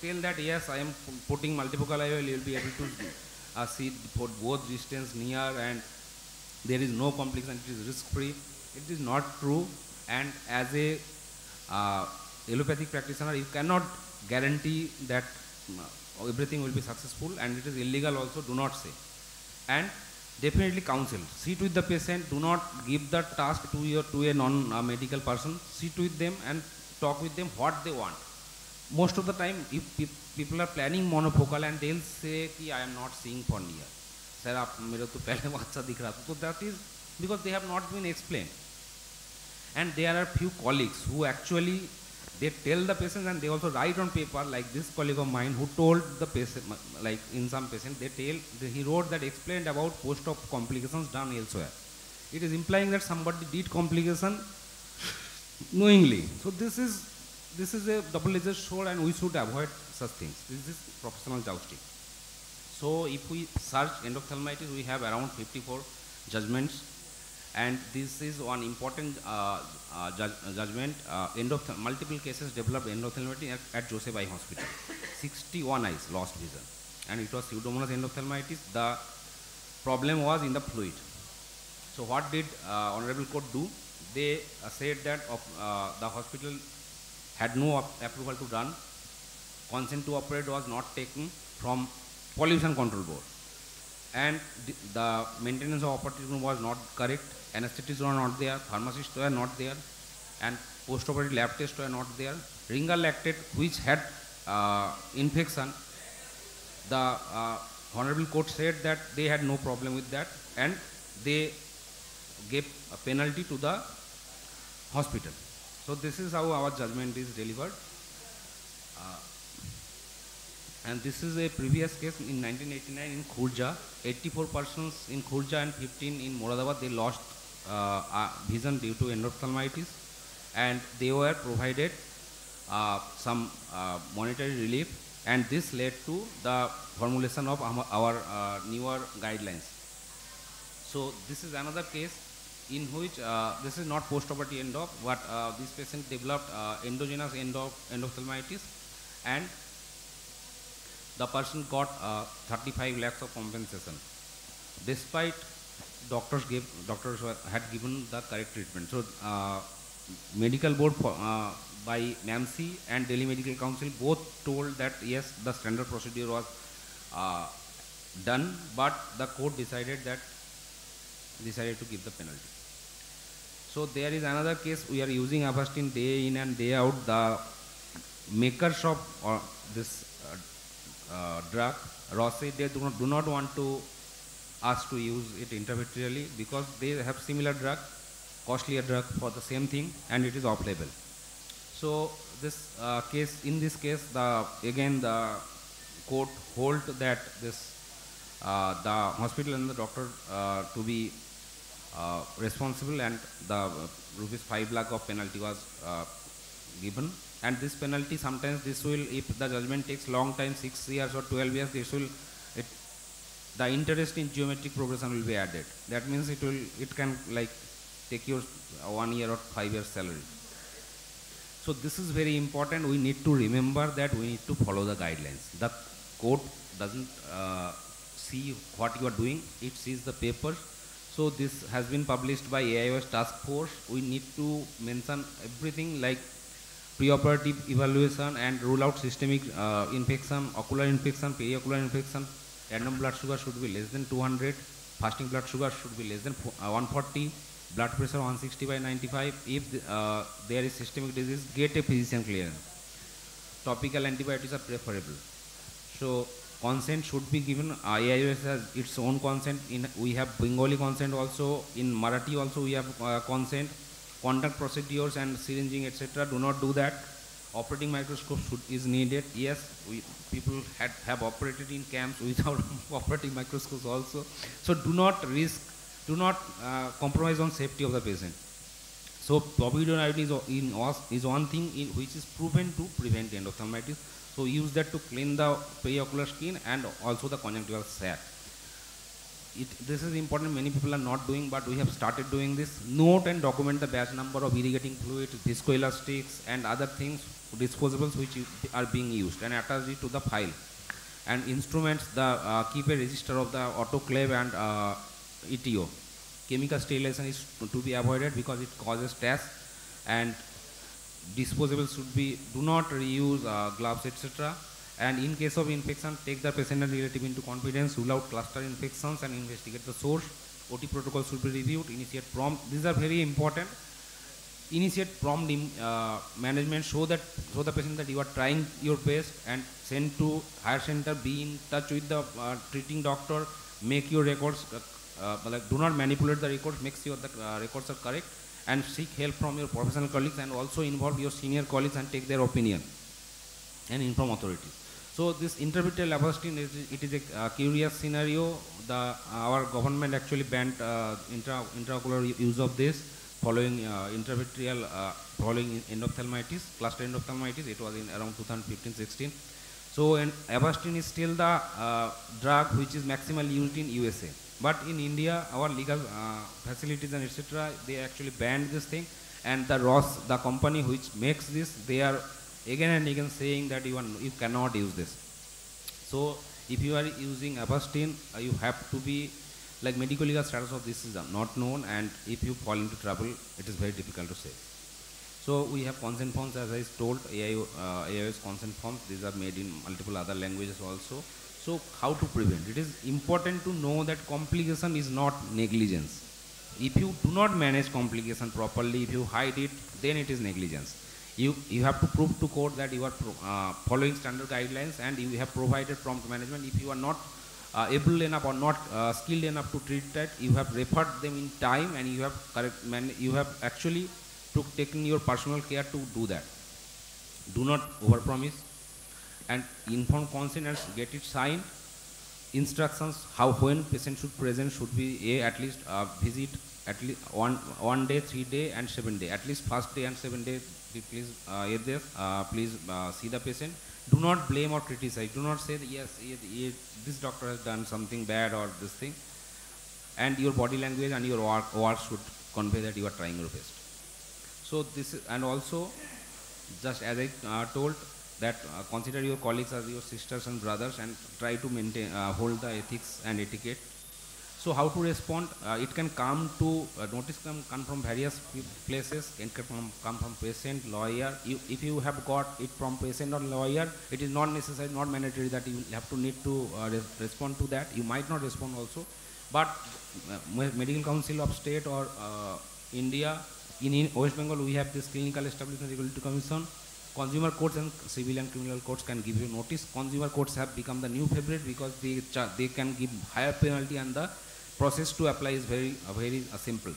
E: tell that yes, I am putting multifocal IOL, you will be able to see for both distance near and there is no complication, it is risk free. It is not true, and as a allopathic practitioner, you cannot guarantee that everything will be successful, and it is illegal also, do not say. And definitely counsel, sit with the patient, do not give the task to a non-medical person, sit with them and talk with them what they want. Most of the time, if people are planning monofocal and they'll say, I am not seeing for near. Sir, मेरा तो पहले अच्छा दिख रहा था. So that is because they have not been explained. And there are few colleagues who actually, they tell the patient and they also write on paper, like this colleague of mine who told the patient, like in some patient, he wrote that explained about post-op complications done elsewhere. It is implying that somebody did complication knowingly. So this is a double-edged sword, and we should avoid such things. This is professional jousting. So if we search endophthalmitis, we have around 54 judgments, and this is one important judgment. Multiple cases developed endophthalmitis at Joseph Eye Hospital. 61 eyes lost vision, and it was pseudomonas endophthalmitis. The problem was in the fluid. So what did Honorable Court do? They said that the hospital had no approval to run. Consent to operate was not taken from Pollution Control Board, and the maintenance of operating room was not correct. Anesthetists were not there, pharmacists were not there, and post-operative lab tests were not there. Ringer lactate, which had infection, the Honorable Court said that they had no problem with that, and they gave a penalty to the hospital. So this is how our judgment is delivered. And this is a previous case in 1989 in Khurja. 84 persons in Khurja and 15 in Moradabad, they lost vision due to endophthalmitis, and they were provided some monetary relief, and this led to the formulation of our newer guidelines. So this is another case in which this is not post-operative endop, but this patient developed endogenous endophthalmitis, and the person got 35 lakhs of compensation, despite doctors had given the correct treatment. So medical board by NAMC and Delhi Medical Council both told that yes, the standard procedure was done, but the court decided to give the penalty. So there is another case. We are using Avastin day in and day out. The makers of this drug, Rossi, they do not want to us to use it intravitreally because they have similar drug, costlier drug for the same thing, and it is off-label. So this in this case, again the court hold that this the hospital and the doctor to be responsible, and the rupees 5 lakh of penalty was given. And this penalty, sometimes this will, if the judgment takes long time, 6 years or 12 years, this will, the interest in geometric progression will be added. That means it can like take your 1 year or 5 years salary. So this is very important. We need to remember that we need to follow the guidelines. The code doesn't see what you are doing, it sees the paper. So this has been published by AIOS task force. We need to mention everything like preoperative evaluation and rule out systemic infection, ocular infection, periocular infection. Random blood sugar should be less than 200, fasting blood sugar should be less than 140, blood pressure 160 by 95. If there is systemic disease, get a physician clearance. Topical antibiotics are preferable. So consent should be given. AIOS has its own consent. We have Bengali consent also. In Marathi also we have consent. Conduct procedures and syringing, etc. Do not do that. Operating microscope is needed. Yes, people have operated in camps without operating microscopes also. So do not compromise on safety of the patient. So povidone is one thing which is proven to prevent endophthalmitis. So use that to clean the periocular skin and also the conjunctival sac. This is important, many people are not doing, but we have started doing this. Note and document the batch number of irrigating fluid, viscoelastics and other things, disposables which are being used, and attach it to the file. And instruments, keep a register of the autoclave and ETO. Chemical sterilization is to be avoided because it causes TAS, and disposables should be, do not reuse gloves, etc. And in case of infection, take the patient and relative into confidence, rule out cluster infections and investigate the source. OT protocol should be reviewed, initiate prompt. These are very important. Initiate prompt management, show the patient that you are trying your best, and send to higher center, be in touch with the treating doctor, make your records, do not manipulate the records, make sure the records are correct, and seek help from your professional colleagues, and also involve your senior colleagues and take their opinion and inform authorities. So this intravitreal Avastin it is a curious scenario. Our government actually banned intraocular use of this following intravitreal following endophthalmitis, cluster endophthalmitis. It was in around 2015-16. So Avastin is still the drug which is maximally used in USA. But in India, our legal facilities and etc., they actually banned this thing. And the Ross, the company which makes this, they are again and again saying that you cannot use this. So if you are using Avastin, you have to be like medical legal status of this is not known, and if you fall into trouble, it is very difficult to say. So we have consent forms, as I told, AIOS consent forms. These are made in multiple other languages also. So how to prevent? It is important to know that complication is not negligence. If you do not manage complication properly, if you hide it, then it is negligence. You have to prove to court that you are following standard guidelines and you have provided prompt management. If you are not able enough or not skilled enough to treat that, you have referred them in time, and you have actually taken your personal care to do that. Do not overpromise, and inform consent and get it signed. Instructions when patient should present should be at least visit at least one day, 3 day and 7 day. At least first day and 7 day, please please see the patient. Do not blame or criticize. Do not say that yes, this doctor has done something bad or this thing. And your body language and your work should convey that you are trying your best. So this is, and also just as I told that consider your colleagues as your sisters and brothers and try to maintain hold the ethics and etiquette. So how to respond? It can come to notice can come from various places. It can come from patient, lawyer. If you have got it from patient or lawyer, it is not necessary, not mandatory that you have to need to respond to that. You might not respond also, but Medical Council of State or India, in West Bengal we have this Clinical Establishment Regulatory Commission. Consumer courts and civil and criminal courts can give you notice. Consumer courts have become the new favorite because they can give higher penalty, and the process to apply is very simple.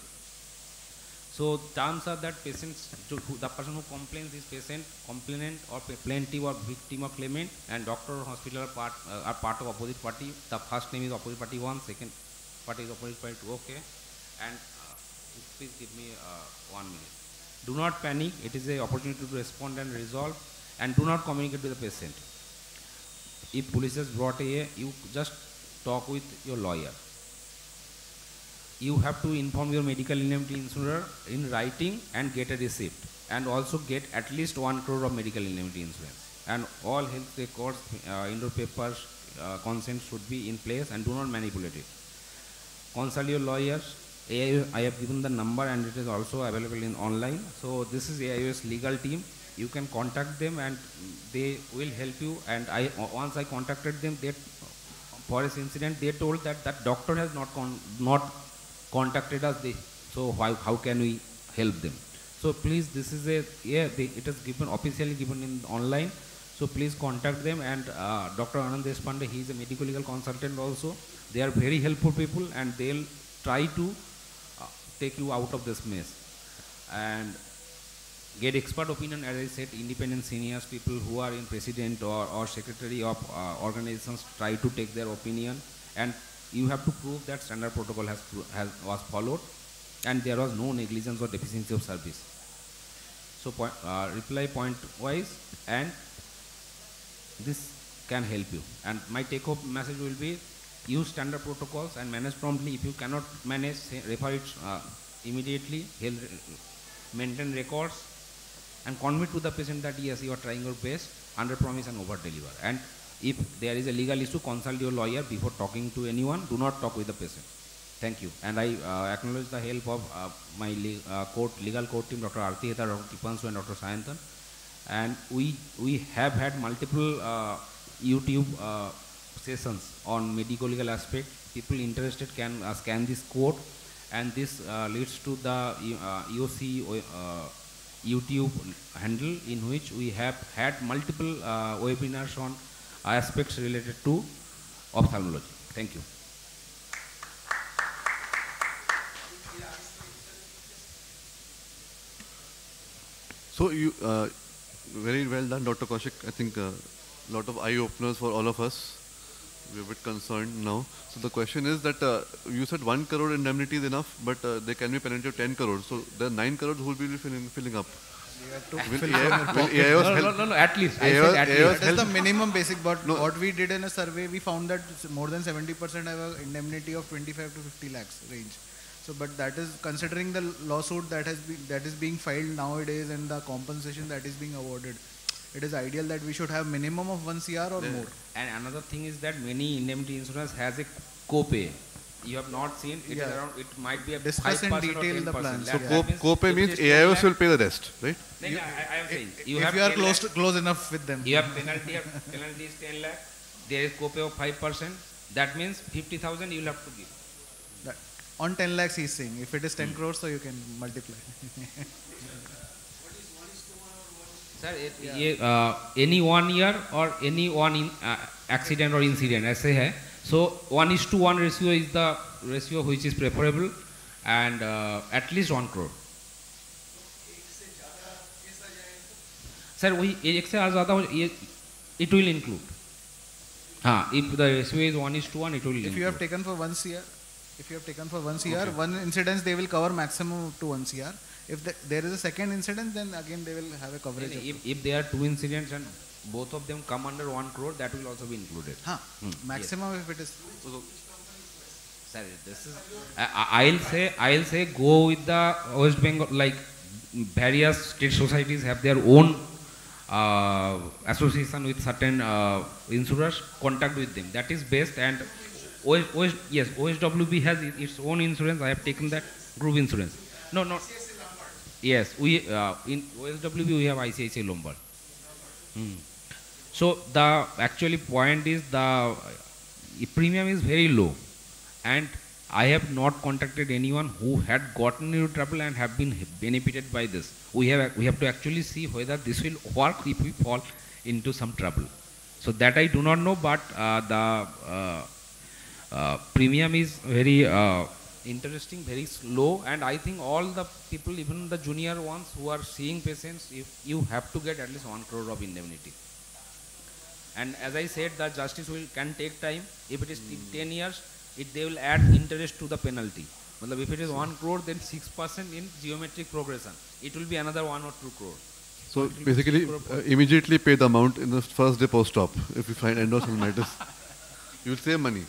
E: So terms are that patients, the person who complains is patient, complainant or plaintiff or victim or claimant, and doctor or hospital are part of opposite party. The first name is opposite party 1, second party is opposite party 2. Okay, and please give me 1 minute. Do not panic. It is an opportunity to respond and resolve, and do not communicate with the patient. If police has brought you just talk with your lawyer. You have to inform your medical indemnity insurer in writing and get a receipt, and also get at least 1 crore of medical indemnity insurance. And all health records, indoor papers, consent should be in place, and do not manipulate it. Consult your lawyers. I have given the number, and it is also available in online. So this is AIOS legal team. You can contact them and they will help you. And once I contacted them, for this incident, they told that that doctor has not contacted us. So how can we help them? So please, this is it is given officially given in online. So please contact them. And Dr. Anand Deshpande, he is a medical legal consultant also. They are very helpful people, and they'll try to take you out of this mess. And get expert opinion, as I said, independent seniors, people who are in president or secretary of organizations, try to take their opinion, and you have to prove that standard protocol was followed and there was no negligence or deficiency of service. So reply point wise, and this can help you. And my take home message will be, use standard protocols and manage promptly. If you cannot manage, refer it immediately, maintain records, and commit to the patient that yes, you are trying your best, under promise and over deliver. And if there is a legal issue, consult your lawyer before talking to anyone. Do not talk with the patient. Thank you. And I acknowledge the help of my legal court team, Dr. Arti Heta, Dr. Kipansu, and Dr. Sayantan. And we have had multiple YouTube sessions on medical legal aspect. People interested can scan this code, and this leads to the EOC YouTube handle, in which we have had multiple webinars on aspects related to ophthalmology. Thank you.
B: So you, very well done, Dr. Kaushik. I think a lot of eye openers for all of us. We're a bit concerned now. So the question is that you said 1 crore indemnity is enough, but there can be penalty of 10 crores. So there are 9 crores who will be filling up.
C: No, at least. That is the minimum basic, but what we did in a survey, we found that more than 70% have an indemnity of 25 to 50 lakhs range. So, but that is considering the lawsuit that is being filed nowadays and the compensation that is being awarded. It is ideal that we should have minimum of 1 CR or more.
E: And another thing is that many indemnity insurance has a co-pay. You have not seen it, is around, it might be a
C: discuss
E: 5%
C: in detail the plan.
B: So co-pay means AIOS will pay the rest, right?
E: I am saying,
C: if you are close enough with them.
E: You have penalty is 10 lakh, there is co-pay of 5%, that means 50,000 you will have to give.
C: On 10 lakhs he is saying, if it is 10 crores, so you can multiply.
E: Sir, any 1 year or any one accident or incident, ऐसे है. So 1:1 ratio is the ratio which is preferable, and at least 1 crore. Sir, एक से ज़्यादा it will include. If the ratio is 1:1, it will include.
C: If you have taken for 1 CR, one incidence they will cover maximum to 1 CR. If there is a second incident, then again they will have a coverage.
E: If there are 2 incidents and both of them come under 1 crore, that will also be included.
C: Maximum yes. If it is.
E: Sorry, this is. I'll say go with the West Bengal, like various state societies have their own association with certain insurers. Contact with them. That is best. And OSWB has its own insurance. I have taken that group insurance. No. Yes, we in OSWB we have ICICI Lombard. So the actually point is the premium is very low, and I have not contacted anyone who had gotten into trouble and have been benefited by this. We have to actually see whether this will work if we fall into some trouble. So that I do not know, but the premium is very interesting, very slow, and I think all the people, even the junior ones who are seeing patients, if you have to get at least 1 crore of indemnity. And as I said, the justice can take time. If it is 10 years, they will add interest to the penalty. If it is 1 crore, then 6% in geometric progression. It will be another 1 or 2 crore.
B: So basically, immediately pay the amount in the first day post-op if you find endosylmitis. You will save money.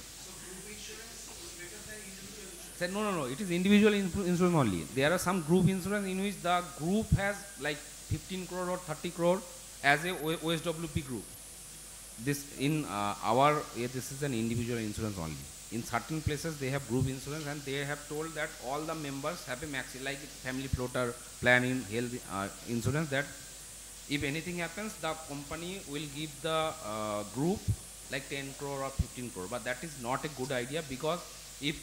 E: Said, no, it is individual insurance only. There are some group insurance in which the group has like 15 crore or 30 crore as a OSWP group. This in this is an individual insurance only. In certain places they have group insurance and they have told that all the members have a maxi, like family floater plan in health insurance, that if anything happens, the company will give the group like 10 crore or 15 crore. But that is not a good idea, because if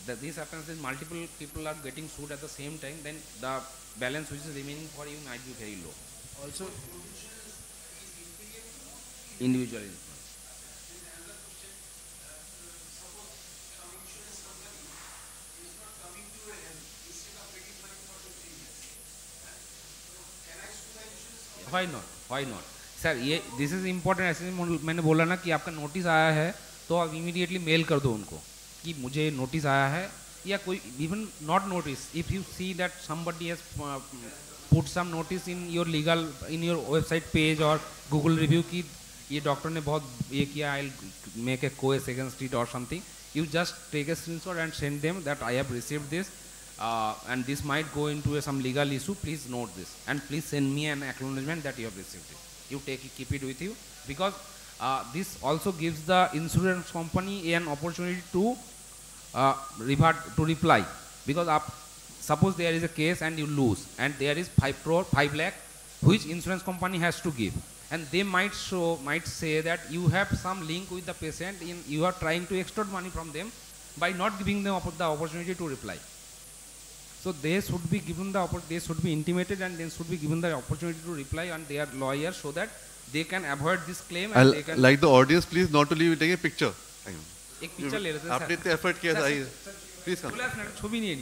E: this happens, then multiple people are getting sued at the same time, then the balance which is remaining for you might be very low.
C: Also,
E: Individual insurance. Why not? Why not? Sir ये this is important. ऐसे मैंने बोला ना कि आपका notice आया है तो आप इमीडिएटली मेल कर दो उनको कि मुझे नोटिस आया है, या कोई even not notice, if you see that somebody has put some notice in your legal in your website page और गूगल रिव्यू की ये डॉक्टर ने बहुत ये किया, I make a case against it और something, you just take a screenshot and send them that I have received this and this might go into some legal issue, please note this and please send me an acknowledgement that you have received it. You take it, keep it with you, because this also gives the insurance company an opportunity to reply, because suppose there is a case and you lose and there is 5 lakh which insurance company has to give, and they might say that you have some link with the patient, you are trying to extort money from them by not giving them the opportunity to reply. So they should be given they should be intimated and they should be given the opportunity to reply on their lawyer, so that they can avoid this claim. And they can
B: like the audience, please not to leave, take a picture.
E: एक picture ले लेते हैं
B: आपने इतने effort किया था, please come
E: छवि नहीं है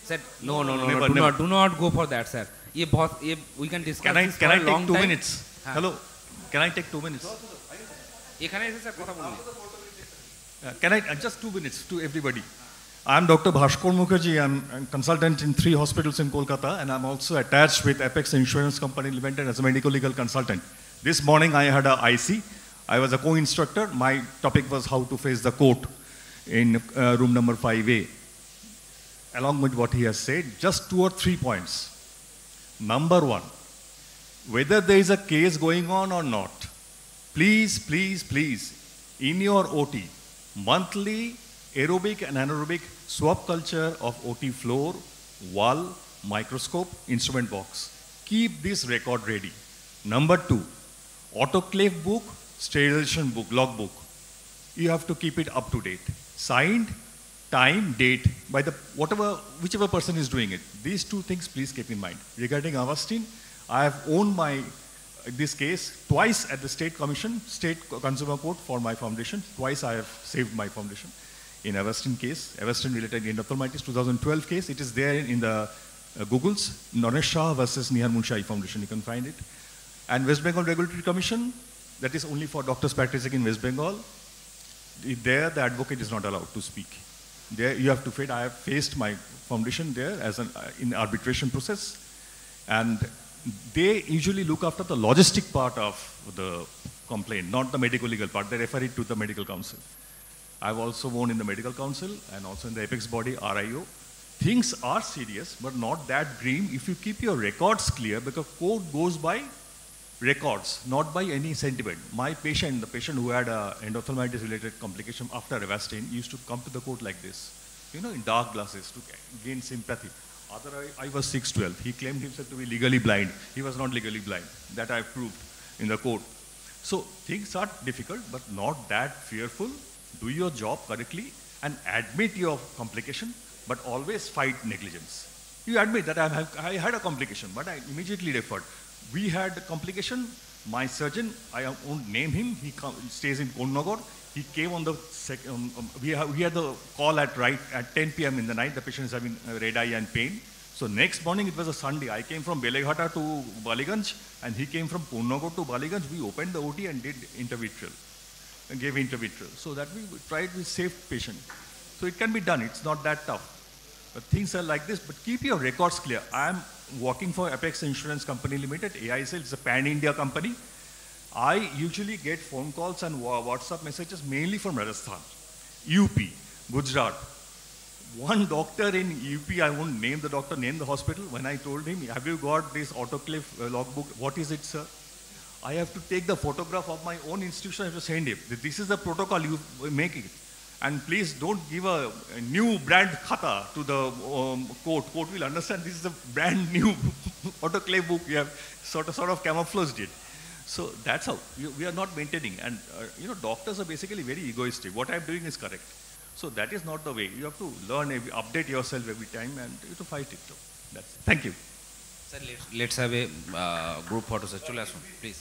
E: sir. No, do not go for that, sir. ये बहुत ये we can discuss this for a long time.
H: Can I take 2 minutes? Hello, can I take 2 minutes?
E: এখানে এসে স্যার কথা বলুন.
H: Can I just 2 minutes to everybody? I am Dr. Bhaskar Mukherjee. I am a consultant in 3 hospitals in Kolkata, and I am also attached with Apex Insurance Company Limited as a medical legal consultant. This morning I had a IC. I was a co-instructor. My topic was how to face the court in room number 5A. Along with what he has said, just 2 or 3 points. Number 1, whether there is a case going on or not, please, in your OT, monthly aerobic and anaerobic swab culture of OT floor, wall, microscope, instrument box. Keep this record ready. Number 2, autoclave book, sterilization book, log book. You have to keep it up to date. Signed, time, date, by the whichever person is doing it. These 2 things please keep in mind. Regarding Avastin, I have owned this case twice at the State Commission, State Consumer Court for my foundation. Twice I have saved my foundation in Avastin case, Avastin related endophthalmitis 2012 case. It is there in the Googles, Naresh Shah versus Nihar Munshai Foundation, you can find it. And West Bengal Regulatory Commission, that is only for doctors practicing in West Bengal. There the advocate is not allowed to speak. There you have to face. I have faced my foundation there as in arbitration process, and they usually look after the logistic part of the complaint, not the medical legal part. They refer it to the medical council. I've also worn in the medical council and also in the apex body RIO. Things are serious, but not that grim if you keep your records clear, because court goes by records, not by any sentiment. My patient, the patient who had endophthalmitis related complication after Avastin, used to come to the court like this, in dark glasses to gain sympathy. I was 6'12". He claimed himself to be legally blind. He was not legally blind. That I proved in the court. So things are difficult, but not that fearful. Do your job correctly and admit your complication, but always fight negligence. You admit that I had a complication, but I immediately referred. We had a complication. My surgeon, I won't name him, he stays in Konnagar. He came on the we had the call at 10 p.m. in the night. The patient is having red eye and pain. So next morning, it was a Sunday. I came from Beleghata to Baliganj, and he came from Konnagar to Baliganj. We opened the OT and did intravitreal, and gave intravitreal. So that we tried, we saved patient. So it can be done. It's not that tough. But things are like this. But keep your records clear. I am working for Apex Insurance Company Limited, AISL. It's a pan-India company. I usually get phone calls and WhatsApp messages mainly from Rajasthan. UP, Gujarat. One doctor in UP, I won't name the doctor, name the hospital. When I told him, have you got this autoclave logbook? What is it, sir? I have to take the photograph of my own institution. I have to send him. This is the protocol you make it. And please don't give a new brand khata to the court. Court will understand this is a brand new autoclave book. We have sort of camouflaged it. So that's how we are not maintaining. And doctors are basically very egoistic. What I'm doing is correct. So that is not the way. You have to learn, update yourself every time, and you have to fight it. So thank you.
E: Sir, let's have a group photo, sir. Chole asun, please.